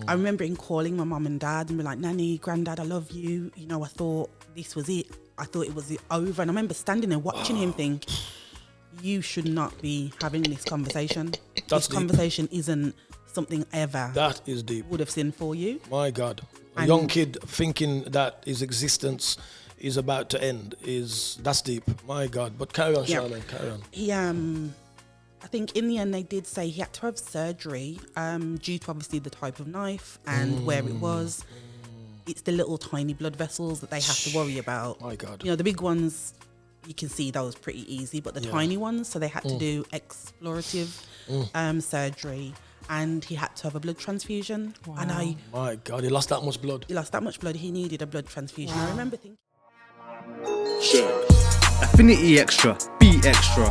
I remember him calling my mum and dad and be like, Nanny, Granddad, I love you. I thought this was it. I thought it was over. And I remember standing there watching him think, you should not be having this conversation. This conversation isn't something ever that is deep would have seen for you. My God, a young kid thinking that his existence is about to end that's deep. My God. But carry on, Charmaine, carry on. He I think in the end they did say he had to have surgery due to obviously the type of knife and where it was. It's the little tiny blood vessels that they have to worry about. My God. The big ones, you can see those pretty easy, but the tiny ones, so they had to do explorative surgery, and he had to have a blood transfusion. Wow. And my God, he lost that much blood. He needed a blood transfusion. Wow. I remember thinking, Affinity Extra, be extra.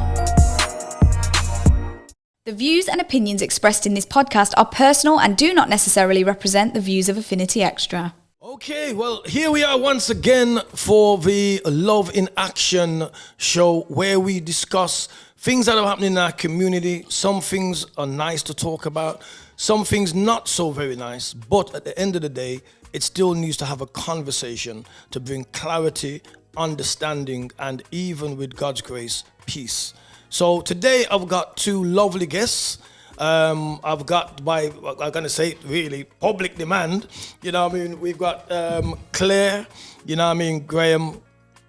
The views and opinions expressed in this podcast are personal and do not necessarily represent the views of Affinity Extra. Okay, well, here we are once again for the Love in Action show, where we discuss things that are happening in our community. Some things are nice to talk about, some things not so very nice, but at the end of the day, it still needs to have a conversation to bring clarity, understanding, and even with God's grace, peace. So today I've got two lovely guests. I've got I'm going to say really public demand. We've got Clair, Graham.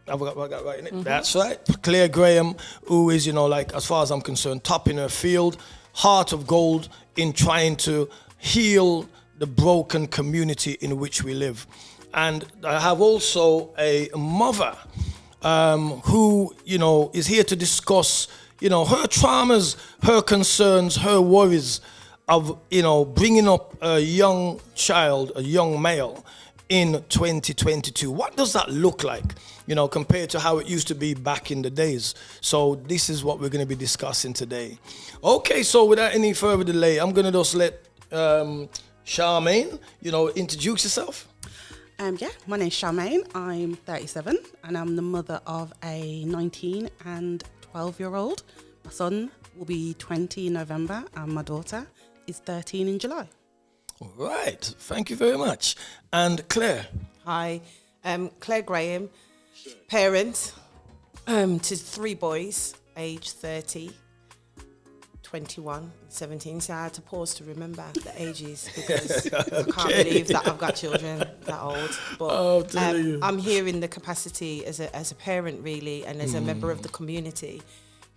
I've got right in it. Mm-hmm. That's right. Clair Graham, who is, as far as I'm concerned, top in her field, heart of gold in trying to heal the broken community in which we live. And I have also a mother who, is here to discuss her traumas, her concerns, her worries of, bringing up a young child, a young male in 2022. What does that look like, compared to how it used to be back in the days? So this is what we're going to be discussing today. Okay, so without any further delay, I'm going to just let Charmaine, introduce yourself. My name's Charmaine. I'm 37 and I'm the mother of a 19 and 12-year-old. My son will be 20 in November and my daughter is 13 in July. All right. Thank you very much. And Claire. Hi. Clair Graham, parent to 3 boys, age 30, 21 and 17. So I had to pause to remember the ages because I can't believe that I've got children that old. But I'm here in the capacity as a parent, really, and as a member of the community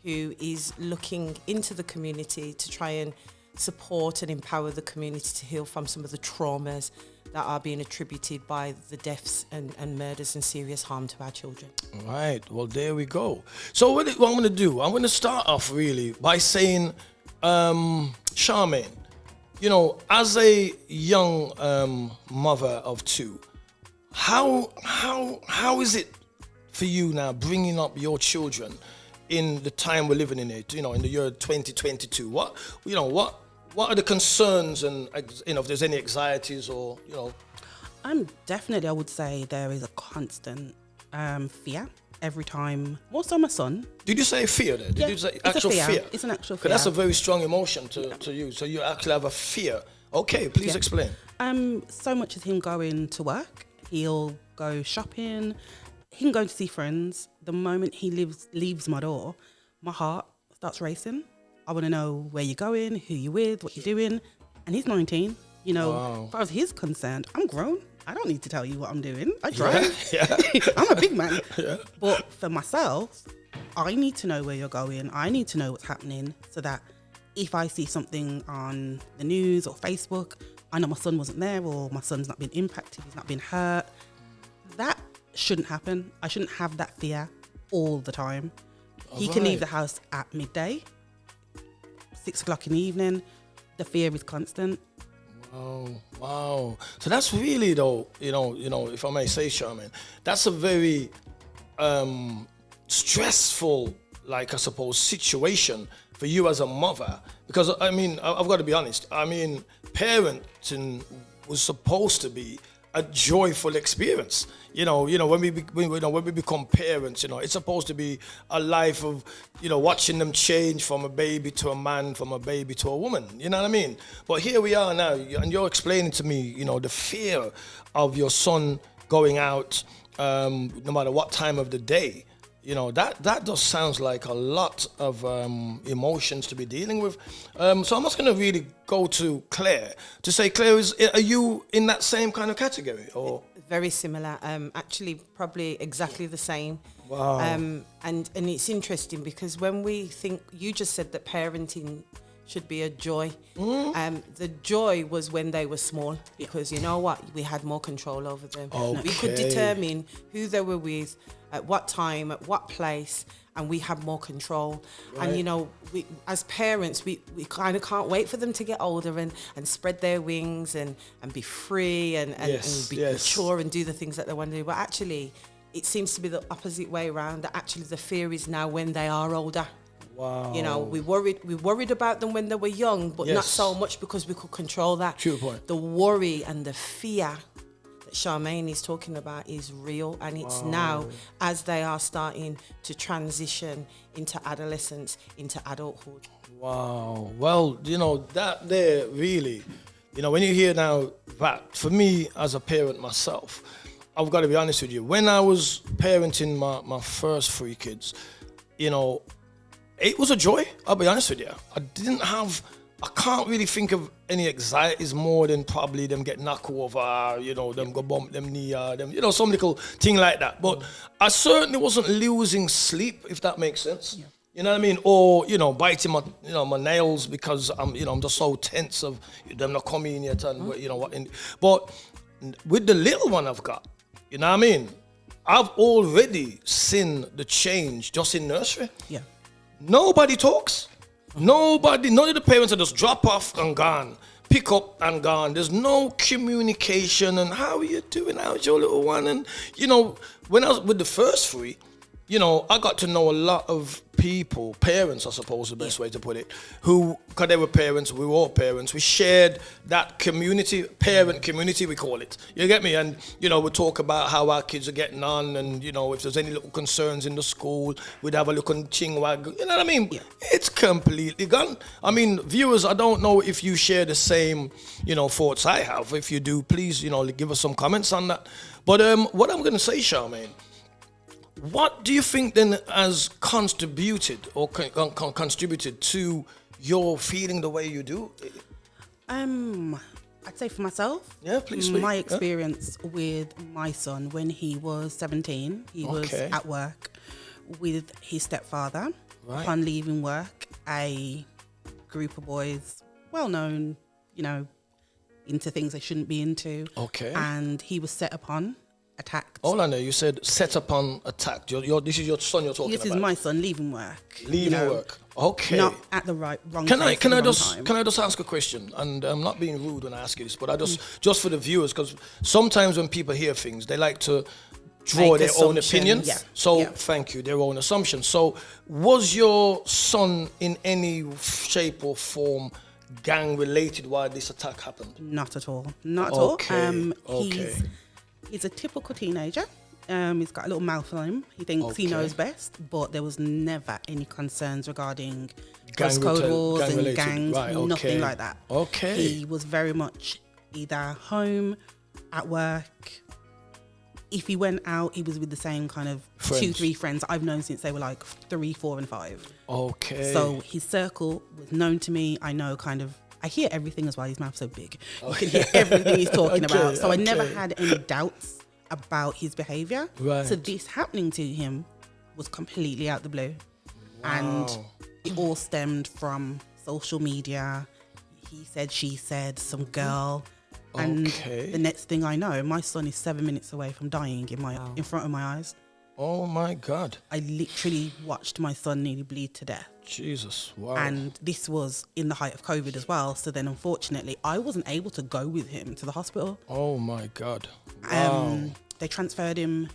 who is looking into the community to try and support and empower the community to heal from some of the traumas that are being attributed by the deaths and murders and serious harm to our children. All right. Well, there we go. So what I'm going to do, I'm going to start off really by saying, Charmaine, as a young mother of 2, how is it for you now bringing up your children in the time we're living in it, in the year 2022? What are the concerns and, if there's any anxieties or, Definitely, I would say there is a constant fear every time. More so my son. Did you say fear there? Did you say actual fear? It's an actual fear. That's a very strong emotion to you. So you actually have a fear. Okay, please explain. So much as him going to work, he'll go shopping, he can go to see friends. The moment he leaves my door, my heart starts racing. I want to know where you're going, who you're with, what you're doing. And he's 19. Wow. As far as he's concerned, I'm grown. I don't need to tell you what I'm doing. I drive. Yeah. I'm a big man. Yeah. But for myself, I need to know where you're going. I need to know what's happening so that if I see something on the news or Facebook, I know my son wasn't there or my son's not been impacted, he's not been hurt. That shouldn't happen. I shouldn't have that fear all the time. He can leave the house at midday, 6 o'clock in the evening. The fear is constant. Wow. So that's really, though, if I may say, Charmaine, that's a very stressful, I suppose, situation for you as a mother. Because, I've got to be honest. Parenting was supposed to be a joyful experience. When we become parents, it's supposed to be a life of, watching them change from a baby to a man, from a baby to a woman. You know what I mean? But here we are now, and you're explaining to me, the fear of your son going out, no matter what time of the day. That just sounds like a lot of emotions to be dealing with. So I'm just going to really go to Claire to say, Claire, are you in that same kind of category? Or very similar? Actually, probably exactly the same. Wow. And it's interesting because when we think, you just said that parenting should be a joy. The joy was when they were small, because you know what? We had more control over them. Okay. We could determine who they were with, at what time, at what place, and we have more control. Right. And we as parents, we kind of can't wait for them to get older and spread their wings and be free and be mature and do the things that they want to do. But actually, it seems to be the opposite way around. That actually the fear is now when they are older. Wow. We worried about them when they were young, but not so much because we could control that. True point. The worry and the fear that Charmaine is talking about is real, and it's now as they are starting to transition into adolescence, into adulthood. Wow. Well, that there really, when you hear now that, for me as a parent myself, I've got to be honest with you. When I was parenting my first 3 kids, it was a joy, I'll be honest with you. I can't really think of any anxieties more than probably them get knocked over, them go bump them knee, them, some little thing like that. But I certainly wasn't losing sleep, if that makes sense. Yeah. You know what I mean? Or, biting my nails because I'm just so tense of them not coming yet and what. But with the little one I've got, you know what I mean? I've already seen the change just in nursery. Yeah. Nobody talks. None of the parents are just drop off and gone, pick up and gone. There's no communication. And how are you doing? How's your little one? And, when I was with the first 3, I got to know a lot of people, parents, I suppose, the best way to put it, who, because they were parents, we were all parents, we shared that community, parent community, we call it. You get me? And, we talk about how our kids are getting on and, if there's any little concerns in the school, we'd have a look on chingwag. You know what I mean? Yeah. It's completely gone. I mean, viewers, I don't know if you share the same, thoughts I have. If you do, please, give us some comments on that. But what I'm going to say, Charmaine, what do you think then has contributed to your feeling the way you do? I'd say for myself, please speak. My experience with my son when he was 17, he was at work with his stepfather. Right. Upon leaving work, a group of boys, well known, into things they shouldn't be into. Okay. And he was set upon, attacked. Hold on there, you said set upon, attacked. This is your son you're talking about? This is my son leaving work. Leaving work. Okay. Not at the wrong time. Can I just ask a question? And I'm not being rude when I ask you this, but I just for the viewers, because sometimes when people hear things, they like to draw their own opinions. Yeah. So thank you, their own assumptions. So was your son in any shape or form gang related while this attack happened? Not at all. Not at all. He's a typical teenager. He's got a little mouth on him. He thinks he knows best, but there was never any concerns regarding dress code wars and related. Gangs, nothing like that. Okay. He was very much either home, at work. If he went out, he was with the same kind of friends. 2-3 friends I've known since they were like 3, 4 and 5. Okay. So his circle was known to me. I know I hear everything as well. His mouth's so big. You can hear everything he's talking about. So I never had any doubts about his behavior. Right. So this happening to him was completely out the blue. Wow. And it all stemmed from social media. He said, she said, some girl. And the next thing I know, my son is 7 minutes away from dying in front of my eyes. Oh my God. I literally watched my son nearly bleed to death. Jesus, wow. And this was in the height of COVID as well. So then unfortunately, I wasn't able to go with him to the hospital. Oh my God. Wow. They transferred him,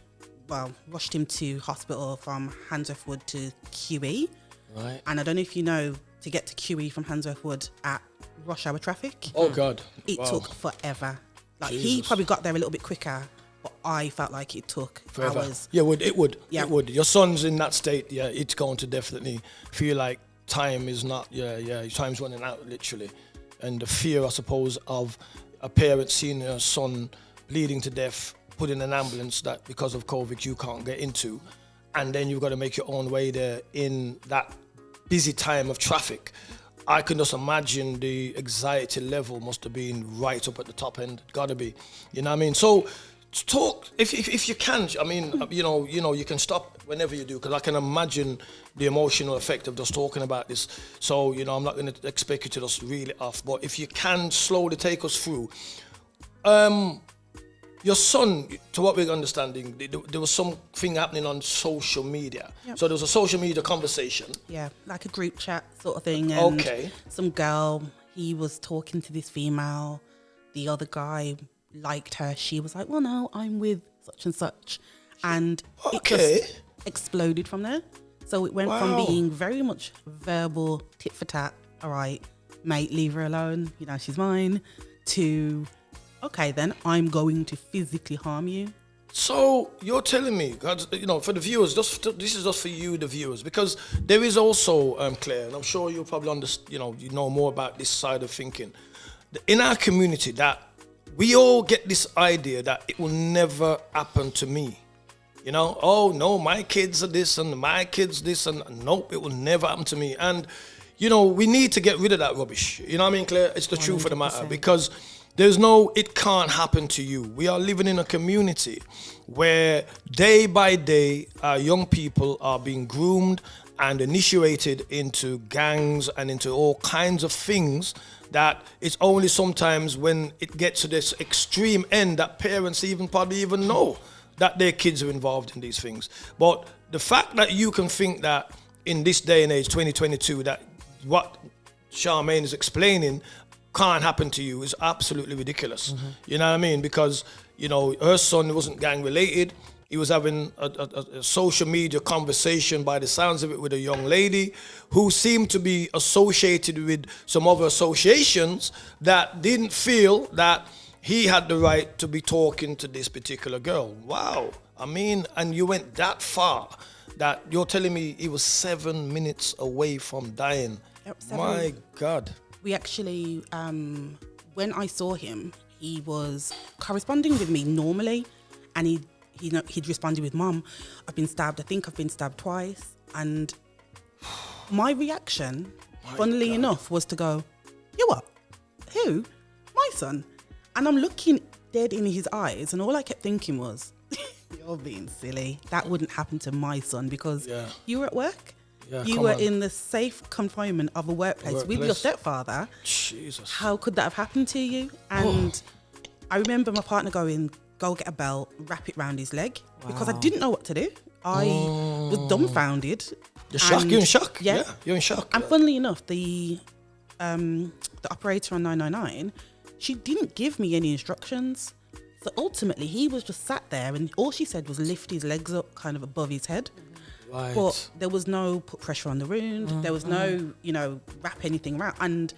rushed him to hospital from Handsworth Wood to QE. Right. And I don't know if you know, to get to QE from Handsworth Wood at rush hour traffic. Oh God. It took forever. Like he Jesus. probably got there a little bit quicker, but I felt like it took Forever. hours. Yeah, it would. Yeah. It would. Your son's in that state, yeah, it's going to definitely feel like time is not, time's running out, literally. And the fear, I suppose, of a parent seeing their son bleeding to death, put in an ambulance that because of COVID you can't get into, and then you've got to make your own way there in that busy time of traffic. I can just imagine the anxiety level must have been right up at the top end. Gotta be, you know what I mean? So talk, if you can, I mean, you know, you can stop whenever you do, because I can imagine the emotional effect of just talking about this. So, you know, I'm not going to expect you to just reel it off, but if you can slowly take us through. Your son, to what we're understanding, there was something happening on social media. Yep. So there was a social media conversation. Yeah, like a group chat sort of thing. And Okay. some girl, he was talking to this female. The other guy liked her. She was like, well, no, I'm with such and such. And it just exploded from there. So it went from being very much verbal, tit for tat, all right, mate, leave her alone, you know, she's mine, to, okay, then I'm going to physically harm you. So you're telling me, God, you know, for the viewers, this is just for you, the viewers, because there is also, Claire, and I'm sure you probably you know more about this side of thinking. In our community, that we all get this idea that it will never happen to me. You know, oh no, my kids are this and my kids this, and nope, it will never happen to me. And, you know, we need to get rid of that rubbish. You know what I mean, Claire? It's the truth of the matter, because there's no, it can't happen to you. We are living in a community where day by day, our young people are being groomed and initiated into gangs and into all kinds of things that it's only sometimes when it gets to this extreme end that parents probably even know that their kids are involved in these things. But the fact that you can think that in this day and age, 2022, that what Charmaine is explaining can't happen to you is absolutely ridiculous. Mm-hmm. You know what I mean? Because, you know, her son wasn't gang related. He was having a social media conversation, by the sounds of it, with a young lady who seemed to be associated with some other associations that didn't feel that he had the right to be talking to this particular girl. Wow. I mean, and you went that far that you're telling me he was 7 minutes away from dying. Yep, My God. We actually, when I saw him, he was corresponding with me normally, and he'd responded with, Mum, I've been stabbed. I think I've been stabbed twice. And my reaction, funnily enough, was to go, you what? Who? My son. And I'm looking dead in his eyes, and all I kept thinking was, you're being silly. That wouldn't happen to my son, because you were at work. You were in the safe confinement of a workplace with your stepfather. Jesus. How could that have happened to you? And I remember my partner going, go get a belt, wrap it round his leg, because I didn't know what to do. I was dumbfounded. You're in shock. Yeah, you're in shock. And funnily enough, the operator on 999, she didn't give me any instructions. So ultimately, he was just sat there, and all she said was lift his legs up kind of above his head. Right. But there was no put pressure on the wound. There was no, wrap anything around. And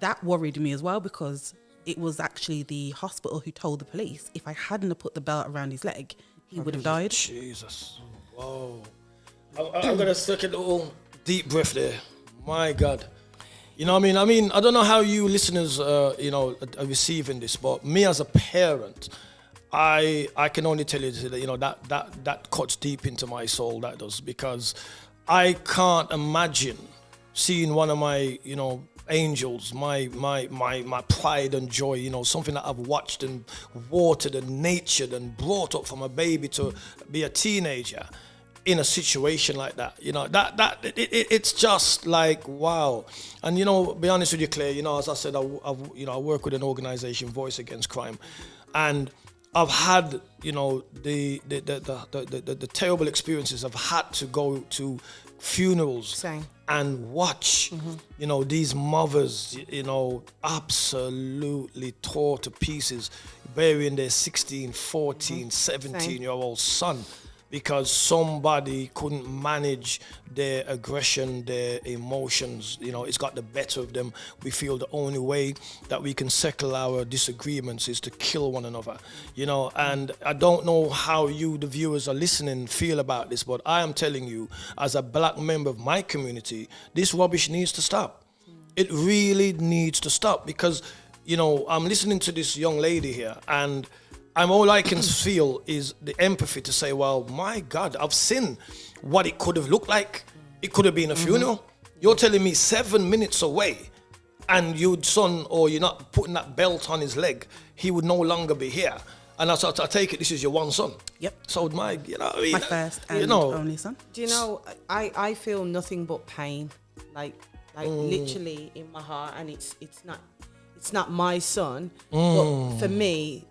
that worried me as well, because it was actually the hospital who told the police if I hadn't have put the belt around his leg, he would have died. Jesus. Whoa. I'm going to take a little deep breath there. My God. You know what I mean? I don't know how you listeners, are receiving this, but me as a parent, I can only tell you that, that cuts deep into my soul, that does, because I can't imagine seeing one of my, angels, my pride and joy, something that I've watched and watered and nurtured and brought up from a baby to be a teenager in a situation like that. It's just like, wow. And be honest with you, Claire, as I said, I work with an organization, Voice Against Crime, and I've had, the terrible experiences. I've had to go to funerals and watch, these mothers, absolutely tore to pieces, burying their 16, 14, 17-year-old son. because somebody couldn't manage their aggression, their emotions. You know, it's got the better of them. We feel the only way that we can settle our disagreements is to kill one another. You know, and I don't know how you, the viewers are listening, feel about this, but I am telling you, as a black member of my community, this rubbish needs to stop. It really needs to stop, because, you know, I'm listening to this young lady here, and all I can feel is the empathy to say, well, my God, I've seen what it could have looked like. It could have been a funeral. You're telling me 7 minutes away, and your son, or you're not putting that belt on his leg, he would no longer be here. And I take it this is your one son. Yep. So my, you know, I mean, My first and you know, only son. Do you know, I feel nothing but pain, like literally in my heart, and it's not my son, but for me,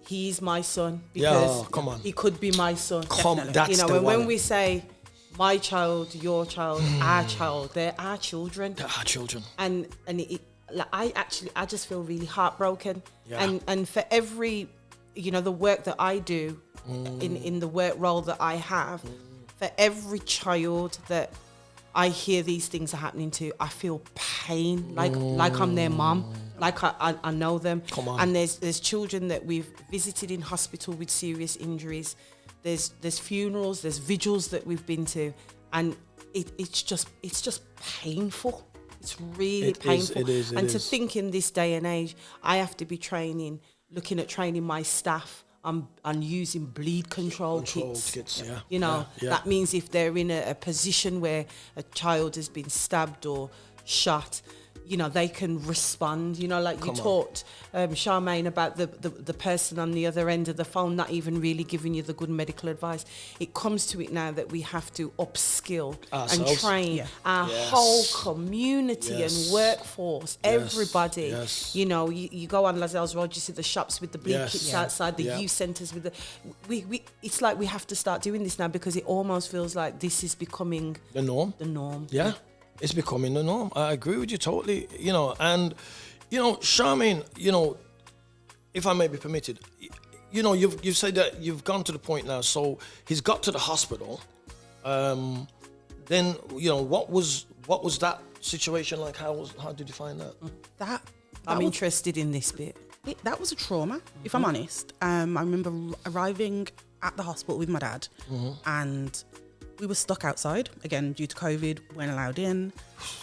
he's my son, because come on. he could be my son. That's you know, the and one. when we say my child, your child, our child, they're our children. They're our children. And like, I just feel really heartbroken. Yeah. And for every, you know, the work that I do in the work role that I have, for every child that I hear these things are happening to, I feel pain, like I'm their mom, like I know them. Come on. And there's children that we've visited in hospital with serious injuries. There's funerals, there's vigils that we've been to, and it's just painful. It's really painful. It is. To think in this day and age, I have to be looking at training my staff on using bleed control kits. Yeah. You know, Yeah. that means if they're in a position where a child has been stabbed or shot, you know, they can respond. You know, like you taught Charmaine about the person on the other end of the phone not even really giving you the good medical advice. It comes to it now that we have to upskill and train our whole community and workforce, everybody. Yes. You know, you go on Lazelle's Road, you see the shops with the bleed kits outside, the Yeah. youth centres with the... We it's like we have to start doing this now, because it almost feels like this is becoming... The norm. Yeah. It's becoming the norm. I agree with you totally, you know, and, you know, Charmaine, you know, if I may be permitted, you know, you've said that you've gone to the point now, so he's got to the hospital, then, you know, what was that situation like? How did you find that? I'm interested in this bit. That was a trauma, if I'm honest. I remember arriving at the hospital with my dad, and we were stuck outside, again, due to COVID, weren't allowed in.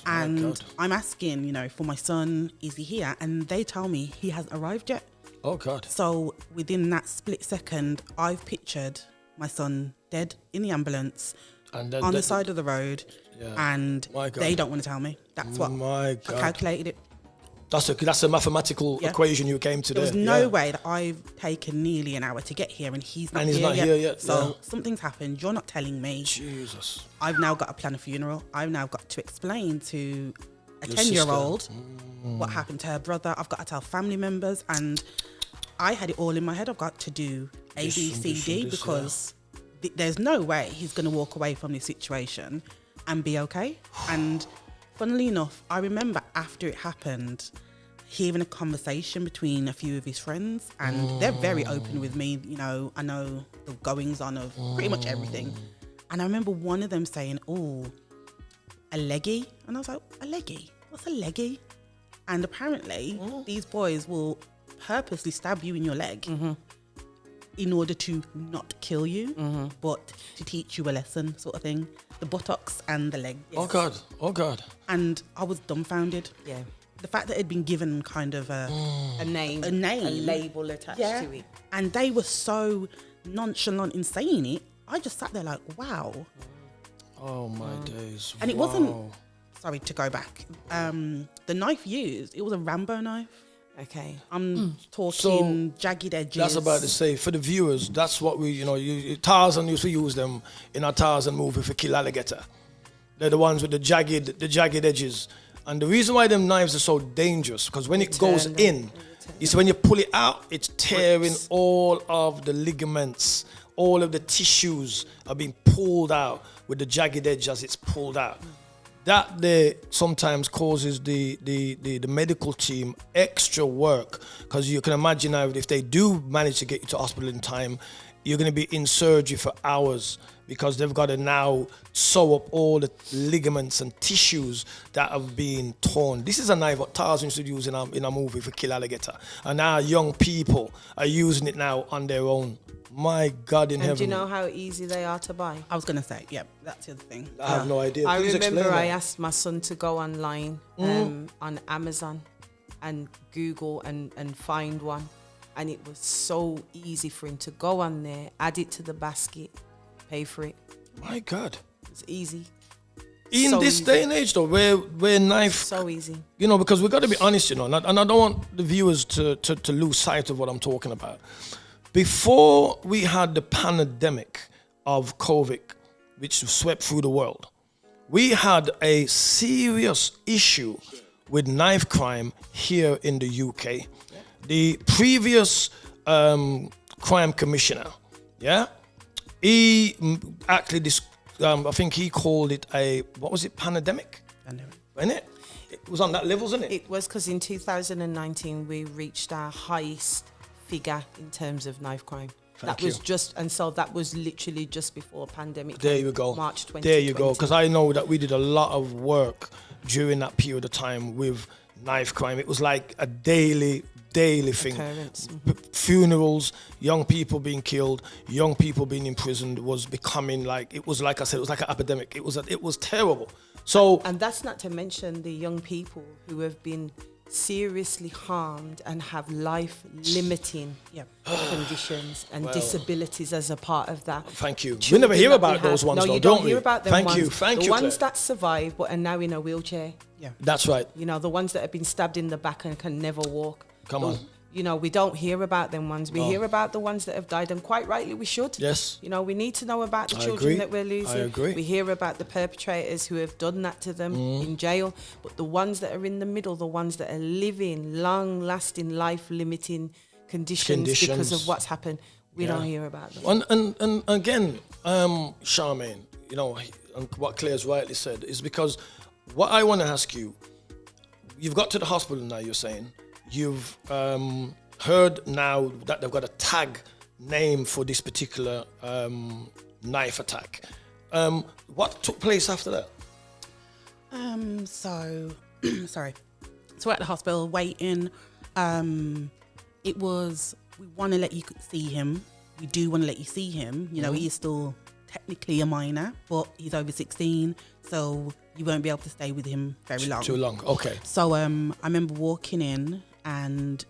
And I'm asking, you know, for my son, is he here? And they tell me he hasn't arrived yet. Oh, God. So within that split second, I've pictured my son dead in the ambulance And on the side of the road, and they don't want to tell me. That's what I calculated it. That's a mathematical equation you came to. There was no way that I've taken nearly an hour to get here, and he's not here yet. So something's happened. You're not telling me. Jesus. I've now got to plan a funeral. I've now got to explain to a 10-year-old what happened to her brother. I've got to tell family members, and I had it all in my head. I've got to do A, B, C, D, because there's no way he's going to walk away from this situation and be okay. And funnily enough, I remember after it happened, hearing a conversation between a few of his friends, and they're very open with me. You know, I know the goings on of pretty much everything. And I remember one of them saying, "Oh, a leggy," and I was like, "A leggy? What's a leggy?" And apparently, these boys will purposely stab you in your leg in order to not kill you, but to teach you a lesson, sort of thing. The buttocks and the leg. Yes. Oh God. And I was dumbfounded. Yeah. The fact that it'd been given kind of a name, a label attached to it. And they were so nonchalant in saying it. I just sat there like, wow. Oh my days. And it wasn't, sorry to go back. The knife used, it was a Rambo knife. Okay. I'm talking jagged edges. That's about to say, for the viewers, that's what we, you know, Tarzan used to use them in our Tarzan movie for kill alligator. They're the ones with the jagged edges. And the reason why them knives are so dangerous, because when it goes in, it's when you pull it out, it's tearing all of the ligaments, all of the tissues are being pulled out with the jagged edge as it's pulled out. That there sometimes causes the medical team extra work, because you can imagine now if they do manage to get you to hospital in time, you're going to be in surgery for hours because they've got to now sew up all the ligaments and tissues that have been torn. This is a knife what Tarzan used to use in a movie for kill alligator. And now young people are using it now on their own. My God in heaven. And do you know how easy they are to buy? I was going to say, yeah, that's the other thing. I have no idea. I Please remember explain I that. asked my son to go online on Amazon and Google and find one. And it was so easy for him to go on there, add it to the basket, pay for it. My God. It's easy. In So this easy. day and age, though, where knife, So easy. you know, because we've got to be honest, you know, and I don't want the viewers to lose sight of what I'm talking about. Before we had the pandemic of COVID, which swept through the world, we had a serious issue with knife crime here in the UK. The previous crime commissioner, he actually, I think he called it pandemic? Wasn't it? It was on that level, wasn't it? It was because in 2019 we reached our highest figure in terms of knife crime. Thank that was you. just, and so that was literally just before pandemic. There came, you go. March 2020. There you go. Because I know that we did a lot of work during that period of time with knife crime. It was like a daily thing. Occurrence. Funerals, young people being killed, young people being imprisoned was becoming like, it was like I said, it was like an epidemic. It was terrible. So, And that's not to mention the young people who have been seriously harmed and have life-limiting conditions and disabilities as a part of that. thank you. We Children never hear that about we those have- ones, no, though, you don't don't we? hear about them Thank ones. you. Thank the you, ones Claire. that survive but are now in a wheelchair. Yeah. That's right. You know, the ones that have been stabbed in the back and can never walk. Come on. You know, we don't hear about them ones. We hear about the ones that have died, and quite rightly we should. Yes. You know, we need to know about the I children agree. that we're losing. I agree. We hear about the perpetrators who have done that to them in jail, but the ones that are in the middle, the ones that are living long-lasting, life-limiting conditions because of what's happened, we don't hear about them. And again, Charmaine, you know, and what Claire's rightly said is because what I want to ask you, you've got to the hospital now, you're saying. You've heard now that they've got a tag name for this particular knife attack. What took place after that? So, sorry. So we're at the hospital waiting. It was, we want to let you see him. We do want to let you see him. You know, he is still technically a minor, but he's over 16. So you won't be able to stay with him very long. Too long, okay. So I remember walking in and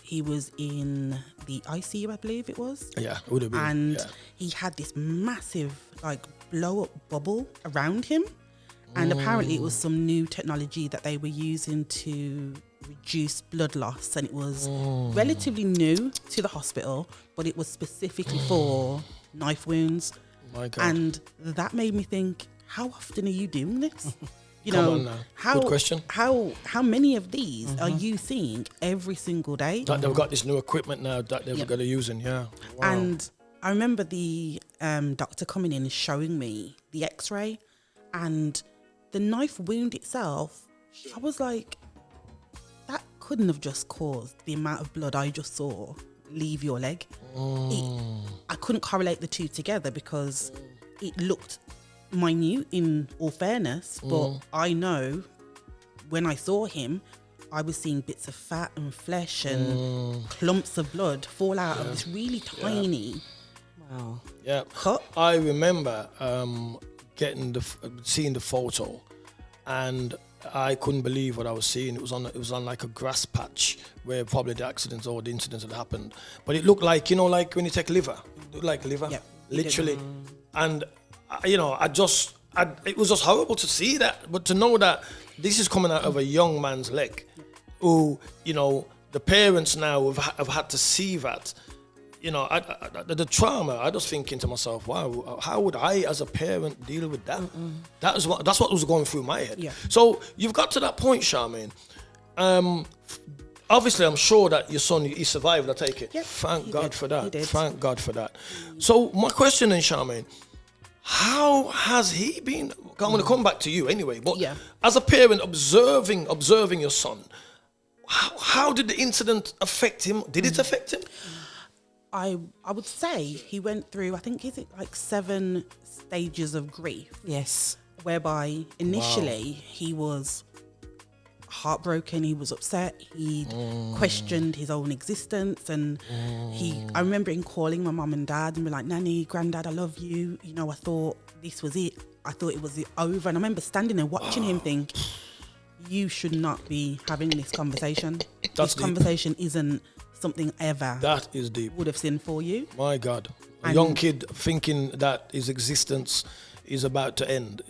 he was in the ICU, I believe it was. Yeah, it would have been. And he had this massive like blow up bubble around him. And apparently it was some new technology that they were using to reduce blood loss. And it was relatively new to the hospital, but it was specifically for knife wounds. My God. And that made me think, how often are you doing this? You Come know, on now. how Good question. How many of these are you seeing every single day? That they've got this new equipment now that they've got to use, yeah. Wow. And I remember the doctor coming in and showing me the X-ray and the knife wound itself. I was like, that couldn't have just caused the amount of blood I just saw leave your leg. I couldn't correlate the two together because it looked minute in all fairness, but I know when I saw him, I was seeing bits of fat and flesh and clumps of blood fall out of this really tiny cut. I remember seeing the photo, and I couldn't believe what I was seeing. It was on like a grass patch where probably the accidents or the incidents had happened. But it looked like, you know, like when you take liver, it looked like liver, literally. And you know, it was just horrible to see that, but to know that this is coming out of a young man's leg, who, you know, the parents now have had to see that. You know, the trauma. I was thinking to myself, wow, how would I, as a parent, deal with that? That's what was going through my head. Yeah. So you've got to that point, Charmaine. Obviously, I'm sure that your son, he survived. I take it. Yep, Thank he God did. for that. He did. Thank God for that. So my question then, Charmaine, how has he been? I'm going to come back to you anyway. But as a parent, observing your son, how did the incident affect him? Did it affect him? I would say he went through, I think, is it like 7 stages of grief? Yes. Whereby initially he was heartbroken, he was upset, he questioned his own existence, and I remember him calling my mum and dad and be like, Nanny, Granddad, I love you. You know, I thought this was it. I thought it was over. And I remember standing there watching him think, you should not be having this conversation. This conversation isn't something ever That is deep. would have seen for you. My God. A young kid thinking that his existence is about to end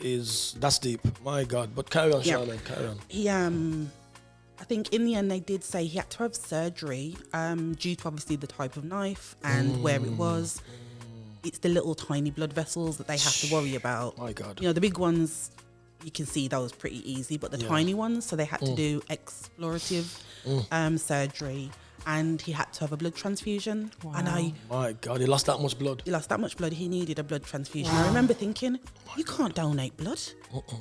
that's deep. My God. But carry on, Charmaine, carry on. He I think in the end they did say he had to have surgery due to obviously the type of knife and where it was. It's the little tiny blood vessels that they have to worry about. My God. You know, the big ones, you can see those pretty easy, but the tiny ones, so they had to do explorative surgery, and he had to have a blood transfusion. Wow. And My God, he lost that much blood. he lost that much blood, he needed a blood transfusion. I remember thinking, you can't donate blood.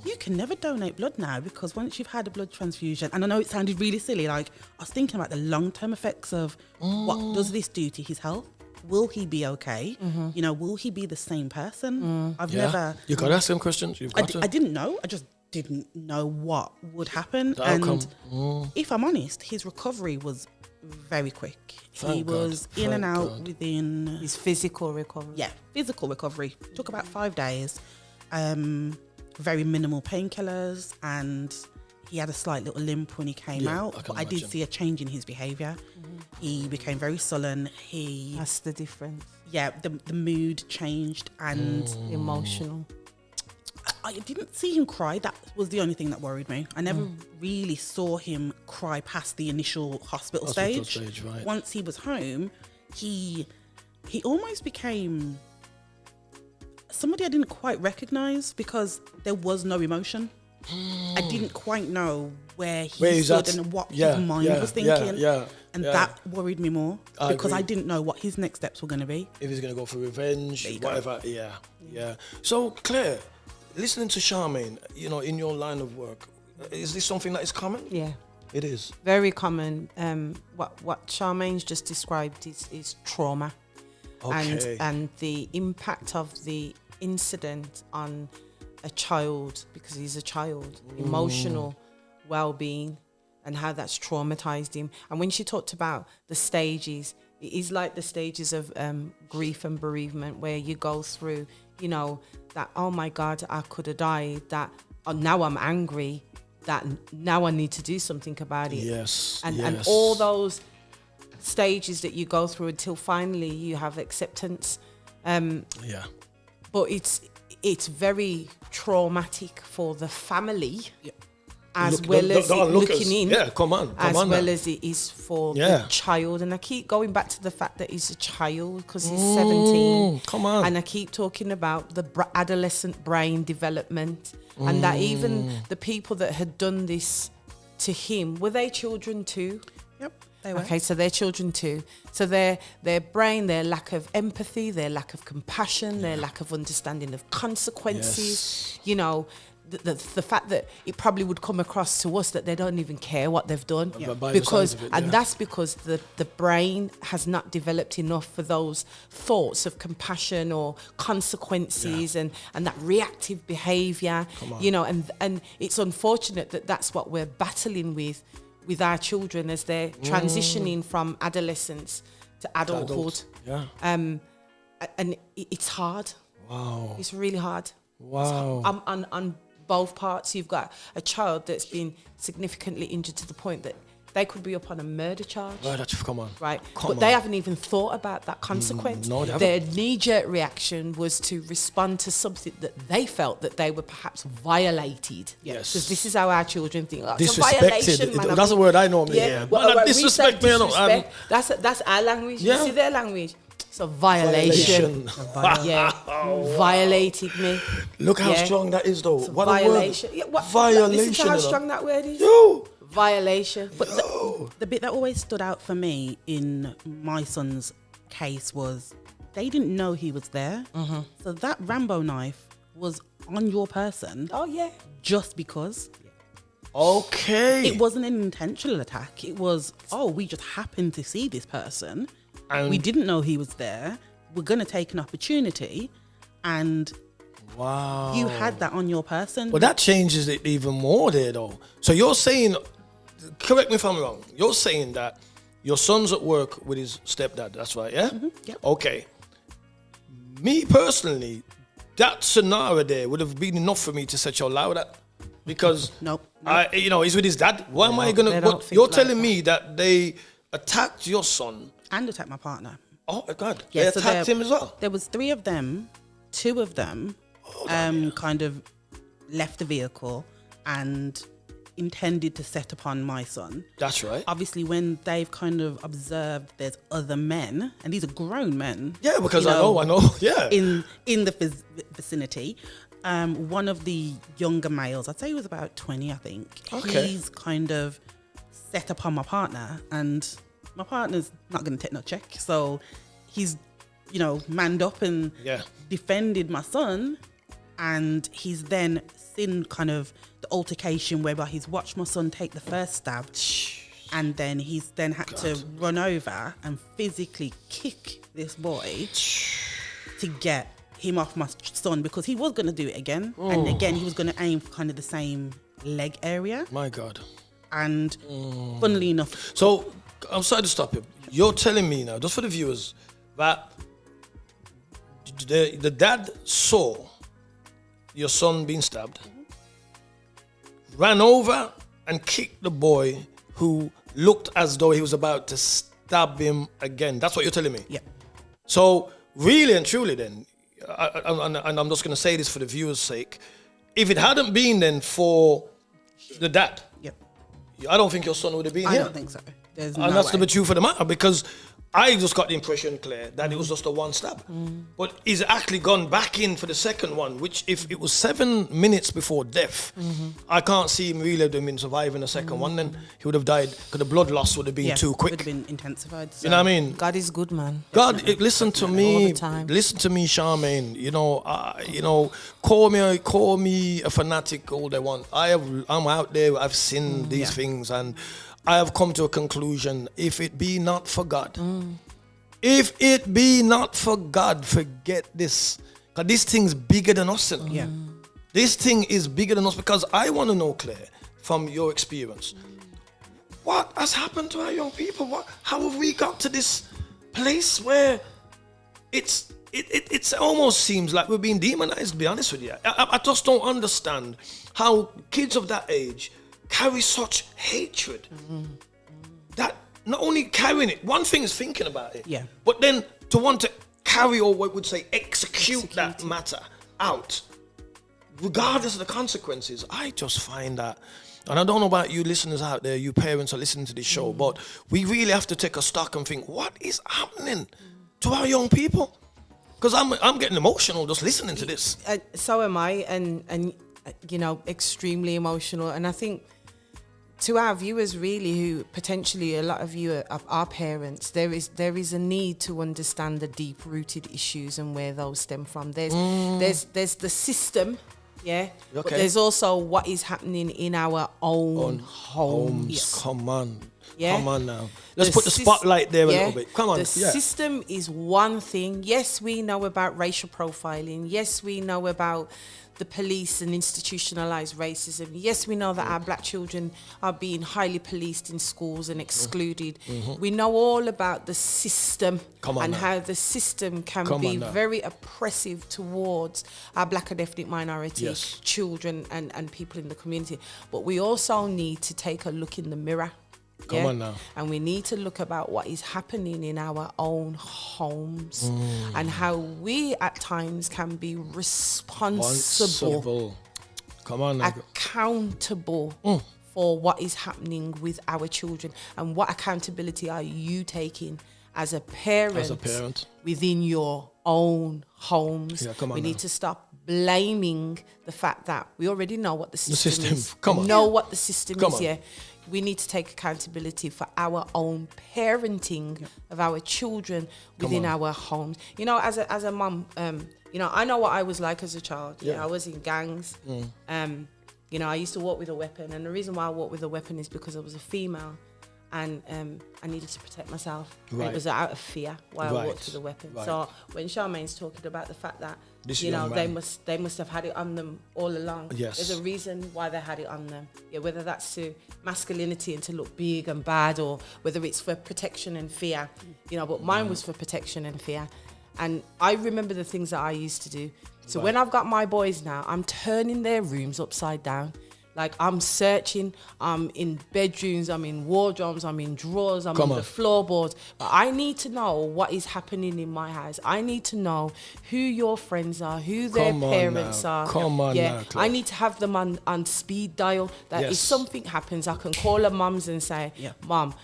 You can never donate blood now, because once you've had a blood transfusion, and I know it sounded really silly, like I was thinking about the long-term effects of what does this do to his health? Will he be okay? You know, will he be the same person? I've never... You got to ask him questions. You've got to. I didn't know. I just didn't know what would happen. The outcome. And if I'm honest, his recovery was very quick. Thank he was God. in and Thank out God. within... His physical recovery. Yeah, physical recovery. Took about 5 days. Very minimal painkillers, and he had a slight little limp when he came out. I can But I did imagine. see a change in his behaviour. He became very sullen. That's the difference. Yeah, the mood changed, and Emotional. I didn't see him cry. That was the only thing that worried me. I never really saw him cry past the initial hospital stage. Right. Once he was home, he almost became somebody I didn't quite recognise, because there was no emotion. I didn't quite know where he stood and what his mind was thinking. And that worried me more, because I didn't know what his next steps were going to be. If he's going to go for revenge, you go. whatever. Yeah. So, Claire, listening to Charmaine, you know, in your line of work, is this something that is common? Yeah. It is. Very common. What Charmaine's just described is trauma. Okay. And the impact of the incident on a child, because he's a child, emotional well-being, and how that's traumatized him. And when she talked about the stages, it is like the stages of grief and bereavement, where you go through, you know, that, oh my God, I could have died, that now I'm angry, that now I need to do something about it. Yes. And all those stages that you go through until finally you have acceptance. But it's very traumatic for the family, as well as looking in. Yeah, come on as it is for the child. And I keep going back to the fact that he's a child, because he's 17. Come on. And I keep talking about the adolescent brain development, and that even the people that had done this to him, were they children too? Yep, they were. Okay, so they're children too. So their brain, their lack of empathy, their lack of compassion, their lack of understanding of consequences, you know, the fact that it probably would come across to us that they don't even care what they've done, because that's because the brain has not developed enough for those thoughts of compassion or consequences and that reactive behavior, you know, and it's unfortunate that that's what we're battling with our children as they're transitioning from adolescence to adulthood. And it's hard. Wow. It's really hard. Wow. On both parts, you've got a child that's been significantly injured to the point that they could be up on a murder charge. Come on. Right. But they haven't even thought about that consequence. No, they Their knee-jerk reaction was to respond to something that they felt that they were perhaps violated. Yes. Because this is how our children think. Oh, Disrespected. That's a word I normally hear. Well, Disrespect me. That's our language. Yeah. You see their language? It's a violation. Violated me. Look how strong that is, though. What violation. a word. Violation. Listen to how strong that word is. Violation. But the bit that always stood out for me in my son's case was they didn't know he was there. So that Rambo knife was on your person. Oh, yeah. Just because. Okay. It wasn't an intentional attack. It was, we just happened to see this person. And we didn't know he was there. We're going to take an opportunity, and wow, you had that on your person. Well, that changes it even more there, though. So you're saying, correct me if I'm wrong, you're saying that your son's at work with his stepdad. That's right, yeah? Yep. Okay. Me personally, that scenario there would have been enough for me to say, "Yo, allow that," because Nope. he's with his dad. Why am I gonna? they don't What, think you're like telling that. me that they attacked your son? And attack my partner. Oh my God! Yeah, they so attacked him as well. There was 3 of them. 2 of them kind of left the vehicle and intended to set upon my son. That's right. Obviously, when they've kind of observed there's other men, and these are grown men. Yeah, because you I know. Yeah. In the vicinity, one of the younger males, I'd say he was about 20, I think. Okay. He's kind of set upon my partner, and my partner's not going to take no check. So he's, manned up and defended my son. And he's then seen kind of the altercation whereby he's watched my son take the first stab. And then he's then had to run over and physically kick this boy to get him off my son, because he was going to do it again. And again, he was going to aim for kind of the same leg area. My God. And funnily enough... So, I'm sorry to stop you. You're telling me now, just for the viewers, that the dad saw your son being stabbed, ran over and kicked the boy who looked as though he was about to stab him again. That's what you're telling me? Yeah. So, really and truly then, and I'm just going to say this for the viewers' sake, if it hadn't been then for the dad, Yep. I don't think your son would have been I here. don't think so. There's And no that's way. the truth of the matter, because I just got the impression, Claire, that it was just a one stab. But he's actually gone back in for the second one, which if it was 7 minutes before death, I can't see him really have been surviving the second one. Then he would have died, because the blood loss would have been too Would quick. have been intensified. So. You know what I mean? God is good, man. God, listen to All me. the time. Listen to me, Charmaine. Call me a fanatic all they want. I'm out there. I've seen these things, and I have come to a conclusion. If it be not for God, if it be not for God, forget this. Because this thing's bigger than us. You know? Yeah. This thing is bigger than us, because I want to know, Claire, from your experience, what has happened to our young people? How have we got to this place where it almost seems like we're being demonized, to be honest with you. I just don't understand how kids of that age carry such hatred. That not only carrying it, one thing is thinking about it, but then to want to carry, or what would say execute that matter out, regardless of the consequences. I just find that, and I don't know about you listeners out there, you parents are listening to this show, but we really have to take a stock and think, what is happening to our young people? Because I'm getting emotional just listening to this. So am I, and extremely emotional. And I think to our viewers, really, who potentially a lot of you are parents, there is a need to understand the deep-rooted issues and where those stem from. There's the system, but there's also what is happening in our own homes. Yes. Come on. Yeah. Come on now. Let's put the spotlight there a little bit. Come on. The system is one thing. Yes, we know about racial profiling. Yes, we know about the police and institutionalized racism. Yes, we know that our black children are being highly policed in schools and excluded. We know all about the system and how the system can be very oppressive towards our black and ethnic minority children and people in the community. But we also need to take a look in the mirror. Come on now. And we need to look about what is happening in our own homes and how we at times can be responsible. Come on now. Accountable for what is happening with our children. And what accountability are you taking as a parent, within your own homes? We need to stop blaming the fact that we already know what the system is. We know what the system is. We need to take accountability for our own parenting of our children within our homes. As a mum, I know what I was like as a child. I was in gangs. I used to walk with a weapon, and the reason why I walked with a weapon is because I was a female, and I needed to protect myself. And Right. it was out of fear why I Right. walked with a weapon. Right. So when Charmaine's talking about the fact that This you know young they man. must have had it on them all along. Yes. There's a reason why they had it on them. Yeah, whether that's to masculinity and to look big and bad, or whether it's for protection and fear. You know, but mine was for protection and fear. And I remember the things that I used to do. So when I've got my boys now, I'm turning their rooms upside down. Like, I'm searching, I'm in bedrooms, I'm in wardrobes, I'm in drawers, I'm Come on on. the floorboards. But I need to know what is happening in my house. I need to know who your friends are, who their Come on parents now. are. Come on yeah. now, Claire. I need to have them on speed dial. That if Yes. something happens, I can call a mums and say, Yeah. Mum,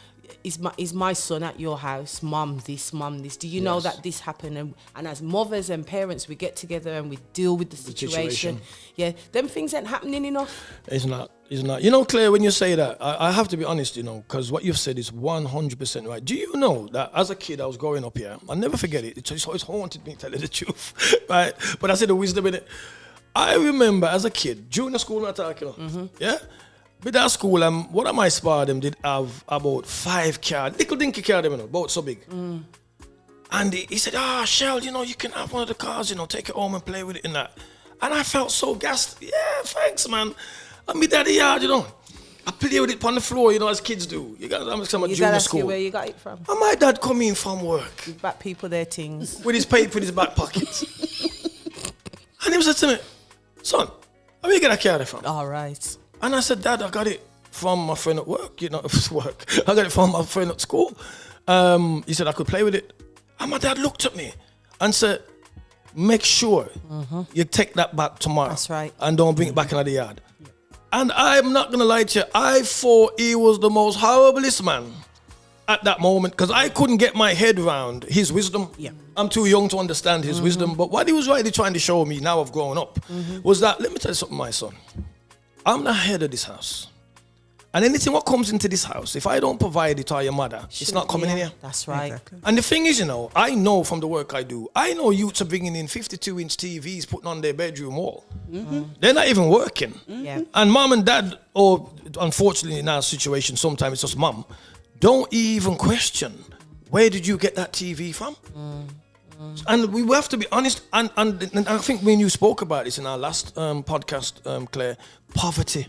is my son at your house? Mum this. Do you know Yes. that this happened? And as mothers and parents, we get together and we deal with the situation. situation. Yeah, them things ain't happening enough. It's not. You know, Claire, when you say that, I have to be honest, you know, because what you've said is 100% right. Do you know that as a kid, I was growing up here, I'll never forget it. It's haunted me, telling the truth, right? But I said the wisdom in it. I remember as a kid, junior school, not talking, yeah? With that school, one of my spa them did have about 5 cars, little dinky car them, you know, about so big. And he said, Shell, you know, you can have one of the cars, you know, take it home and play with it and that. And I felt so gassed. Yeah, thanks, man. I'm my daddy yard, you know. I play with it on the floor, you know, as kids do. You got I'm You junior gotta ask school. you where you got it from. And my dad come in from work You back people their things. with his paper in his back pocket. And he was saying to me, son, where you get that car from? All right. And I said, Dad, I got it from my friend at work, you know, work. I got it from my friend at school. He said I could play with it. And my dad looked at me and said, make sure you take that back tomorrow. That's right. And don't bring it back into the yard. And I'm not going to lie to you, I thought he was the most horriblest man at that moment because I couldn't get my head around his wisdom. Yeah. I'm too young to understand his wisdom. But what he was really trying to show me now I've grown up was that, let me tell you something, my son. I'm the head of this house. And anything what comes into this house, if I don't provide it to your mother, it's not coming in here. That's right. Exactly. And the thing is, you know, I know from the work I do, I know youths are bringing in 52-inch TVs, putting on their bedroom wall. They're not even working. Yeah. And mom and dad, or unfortunately in our situation, sometimes it's just mom, don't even question, where did you get that TV from? And we have to be honest, and I think when you spoke about this in our last podcast, Claire, poverty.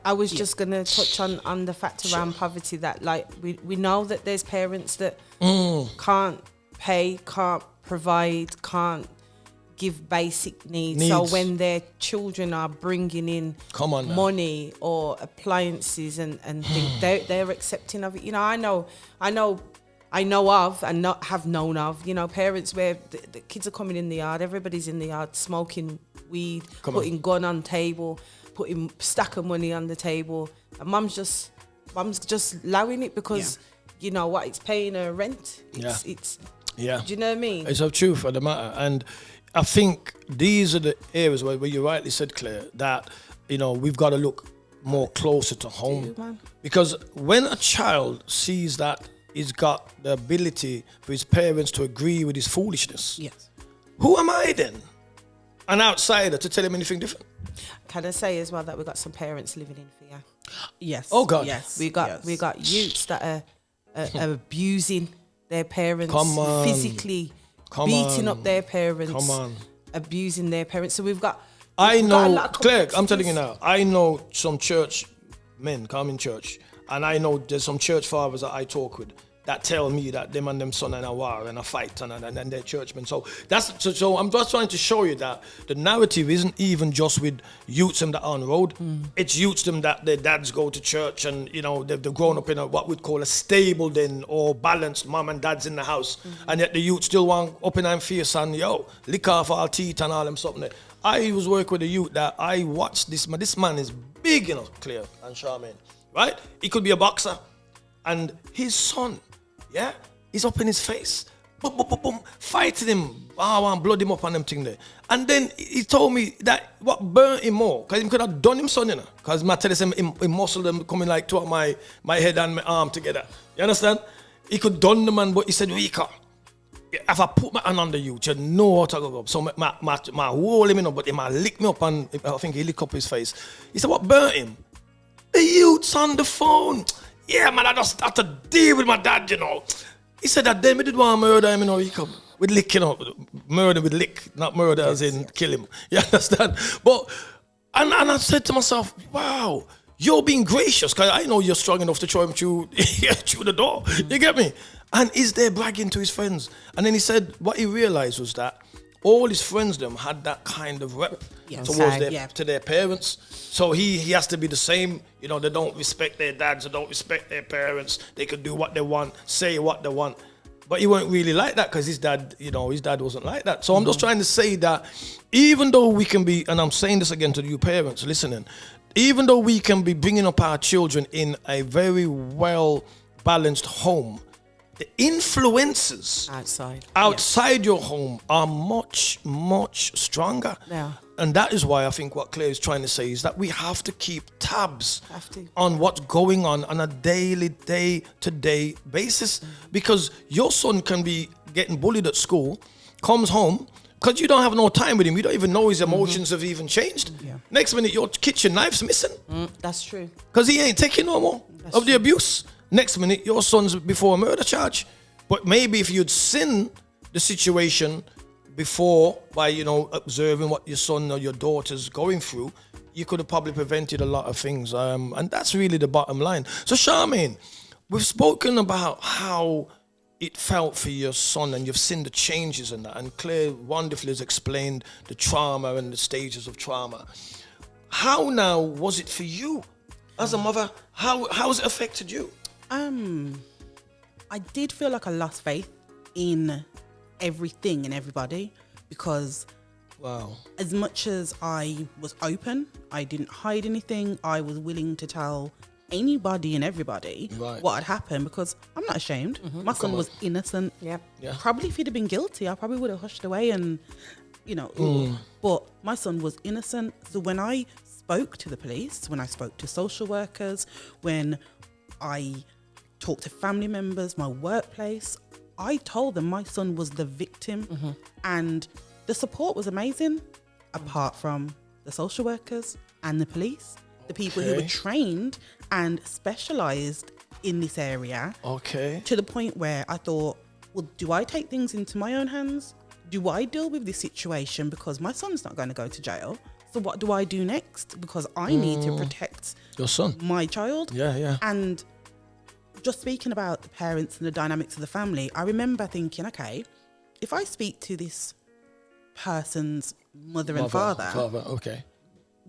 I was just going to touch on the fact around poverty that, like, we know that there's parents that can't pay, can't provide, can't give basic needs. So when their children are bringing in Come on now. money or appliances and things, they're accepting of it. You know, I know of and not have known of, you know, parents where the kids are coming in the yard, everybody's in the yard smoking weed, putting gun on table, putting stack of money on the table, and mum's just allowing it because you know what, it's paying her rent. It's Yeah. do you know what I mean? It's the truth of the matter. And I think these are the areas where you rightly said, Claire, that, you know, we've got to look more closer to home. man. Because when a child sees that he's got the ability for his parents to agree with his foolishness, Yes. who am I then? An outsider to tell him anything different? Can I say as well that we got some parents living in fear? Yes. Oh, God. Yes. We got youths that are abusing their parents, Come on. physically Come beating on. up their parents, Come on. abusing their parents. So we've got I we've got a know, lot of Claire, I'm telling you complexities. now, I know some church men come in church, and I know there's some church fathers that I talk with that tell me that them and them son in a war and a fight and they're churchmen. So so I'm just trying to show you that the narrative isn't even just with youths them that are on the road. It's youths them that their dads go to church and, you know, they've grown up in what we'd call a stable then or balanced mom and dad's in the house. And yet the youth still want up in and fierce and, yo, lick off all teeth and all them something there. I was working with a youth that I watched this man. This man is big, you know, Claire and Charmaine, right? He could be a boxer. And his son, yeah, he's up in his face, boom, boom, boom, boom, fighting him, and blood him up on them thing there. And then he told me that what burnt him more, because he could have done him son, you know, because I tell him, he muscled them coming like two of my head and my arm together. You understand? He could done the man, but he said, Rico, if I put my hand on the youth, you know how to go up. So my hold him, you know, but he might lick me up and I think he lick up his face. He said, what burnt him? The youth's on the phone. Yeah, man, I just have to deal with my dad, you know. He said that then we did want to murder him, you know, he come with lick, you know, murder with lick, not murder as in kill him. You understand? But, and I said to myself, wow, you're being gracious, because I know you're strong enough to throw him through the door. You get me? And is there bragging to his friends? And then he said what he realized was that all his friends them had that kind of rep towards to their parents. So he has to be the same. You know, they don't respect their dads, they don't respect their parents. They can do what they want, say what they want. But he weren't really like that because his dad wasn't like that. So I'm just trying to say that even though we can be, and I'm saying this again to you parents listening, even though we can be bringing up our children in a very well balanced home, the influences outside your home are much, much stronger. Yeah. And that is why I think what Claire is trying to say is that we have to keep tabs on what's going on a daily, day-to-day basis. Because your son can be getting bullied at school, comes home, because you don't have no time with him. You don't even know his emotions have even changed. Yeah. Next minute, your kitchen knife's missing. That's true. Because he ain't taking no more of the abuse. Next minute, your son's before a murder charge. But maybe if you'd seen the situation before by, you know, observing what your son or your daughter's going through, you could have probably prevented a lot of things. And that's really the bottom line. So, Charmaine, we've spoken about how it felt for your son and you've seen the changes in that. And Claire wonderfully has explained the trauma and the stages of trauma. How now was it for you as a mother? How has it affected you? I did feel like I lost faith in everything and everybody because as much as I was open, I didn't hide anything. I was willing to tell anybody and everybody what had happened because I'm not ashamed. My son was innocent. Probably if he'd have been guilty, I probably would have hushed away and, you know, but my son was innocent. So when I spoke to the police, when I spoke to social workers, when I talked to family members, my workplace, I told them my son was the victim and the support was amazing apart from the social workers and the police, the people who were trained and specialized in this area to the point where I thought, well, do I take things into my own hands? Do I deal with this situation because my son's not going to go to jail? So what do I do next? Because I need to protect your son, my child. And just speaking about the parents and the dynamics of the family, I remember thinking, okay, if I speak to this person's mother and father,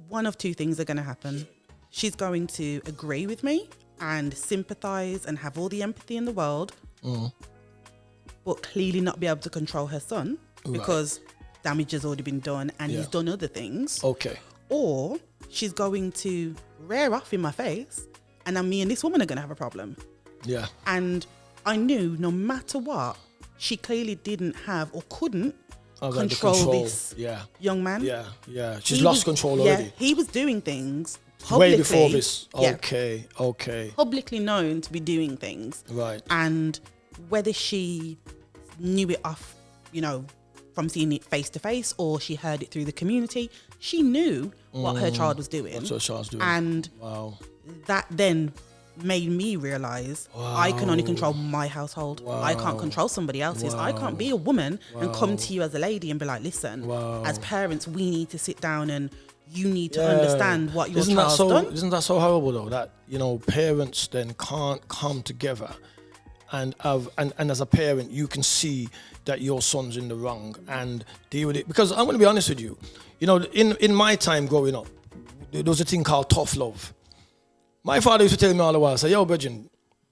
one of two things are going to happen. She's going to agree with me and sympathize and have all the empathy in the world, but clearly not be able to control her son because damage has already been done and he's done other things. Or she's going to rear off in my face and then me and this woman are going to have a problem. And I knew no matter what, she clearly didn't have or couldn't control this young man. She's lost control already. He was doing things publicly, way before this. Publicly known to be doing things. And whether she knew it off, you know, from seeing it face to face or she heard it through the community, she knew what her child was doing. And that then made me realize I can only control my household. I can't control somebody else's. I can't be a woman and come to you as a lady and be like, listen, as parents, we need to sit down and you need to understand what your child's done. Isn't that so horrible though, that, you know, parents then can't come together and as a parent you can see that your son's in the wrong and deal with it? Because I'm going to be honest with you, you know, in my time growing up, there was a thing called tough love. My father used to tell me all the while, say, yo, Bridget,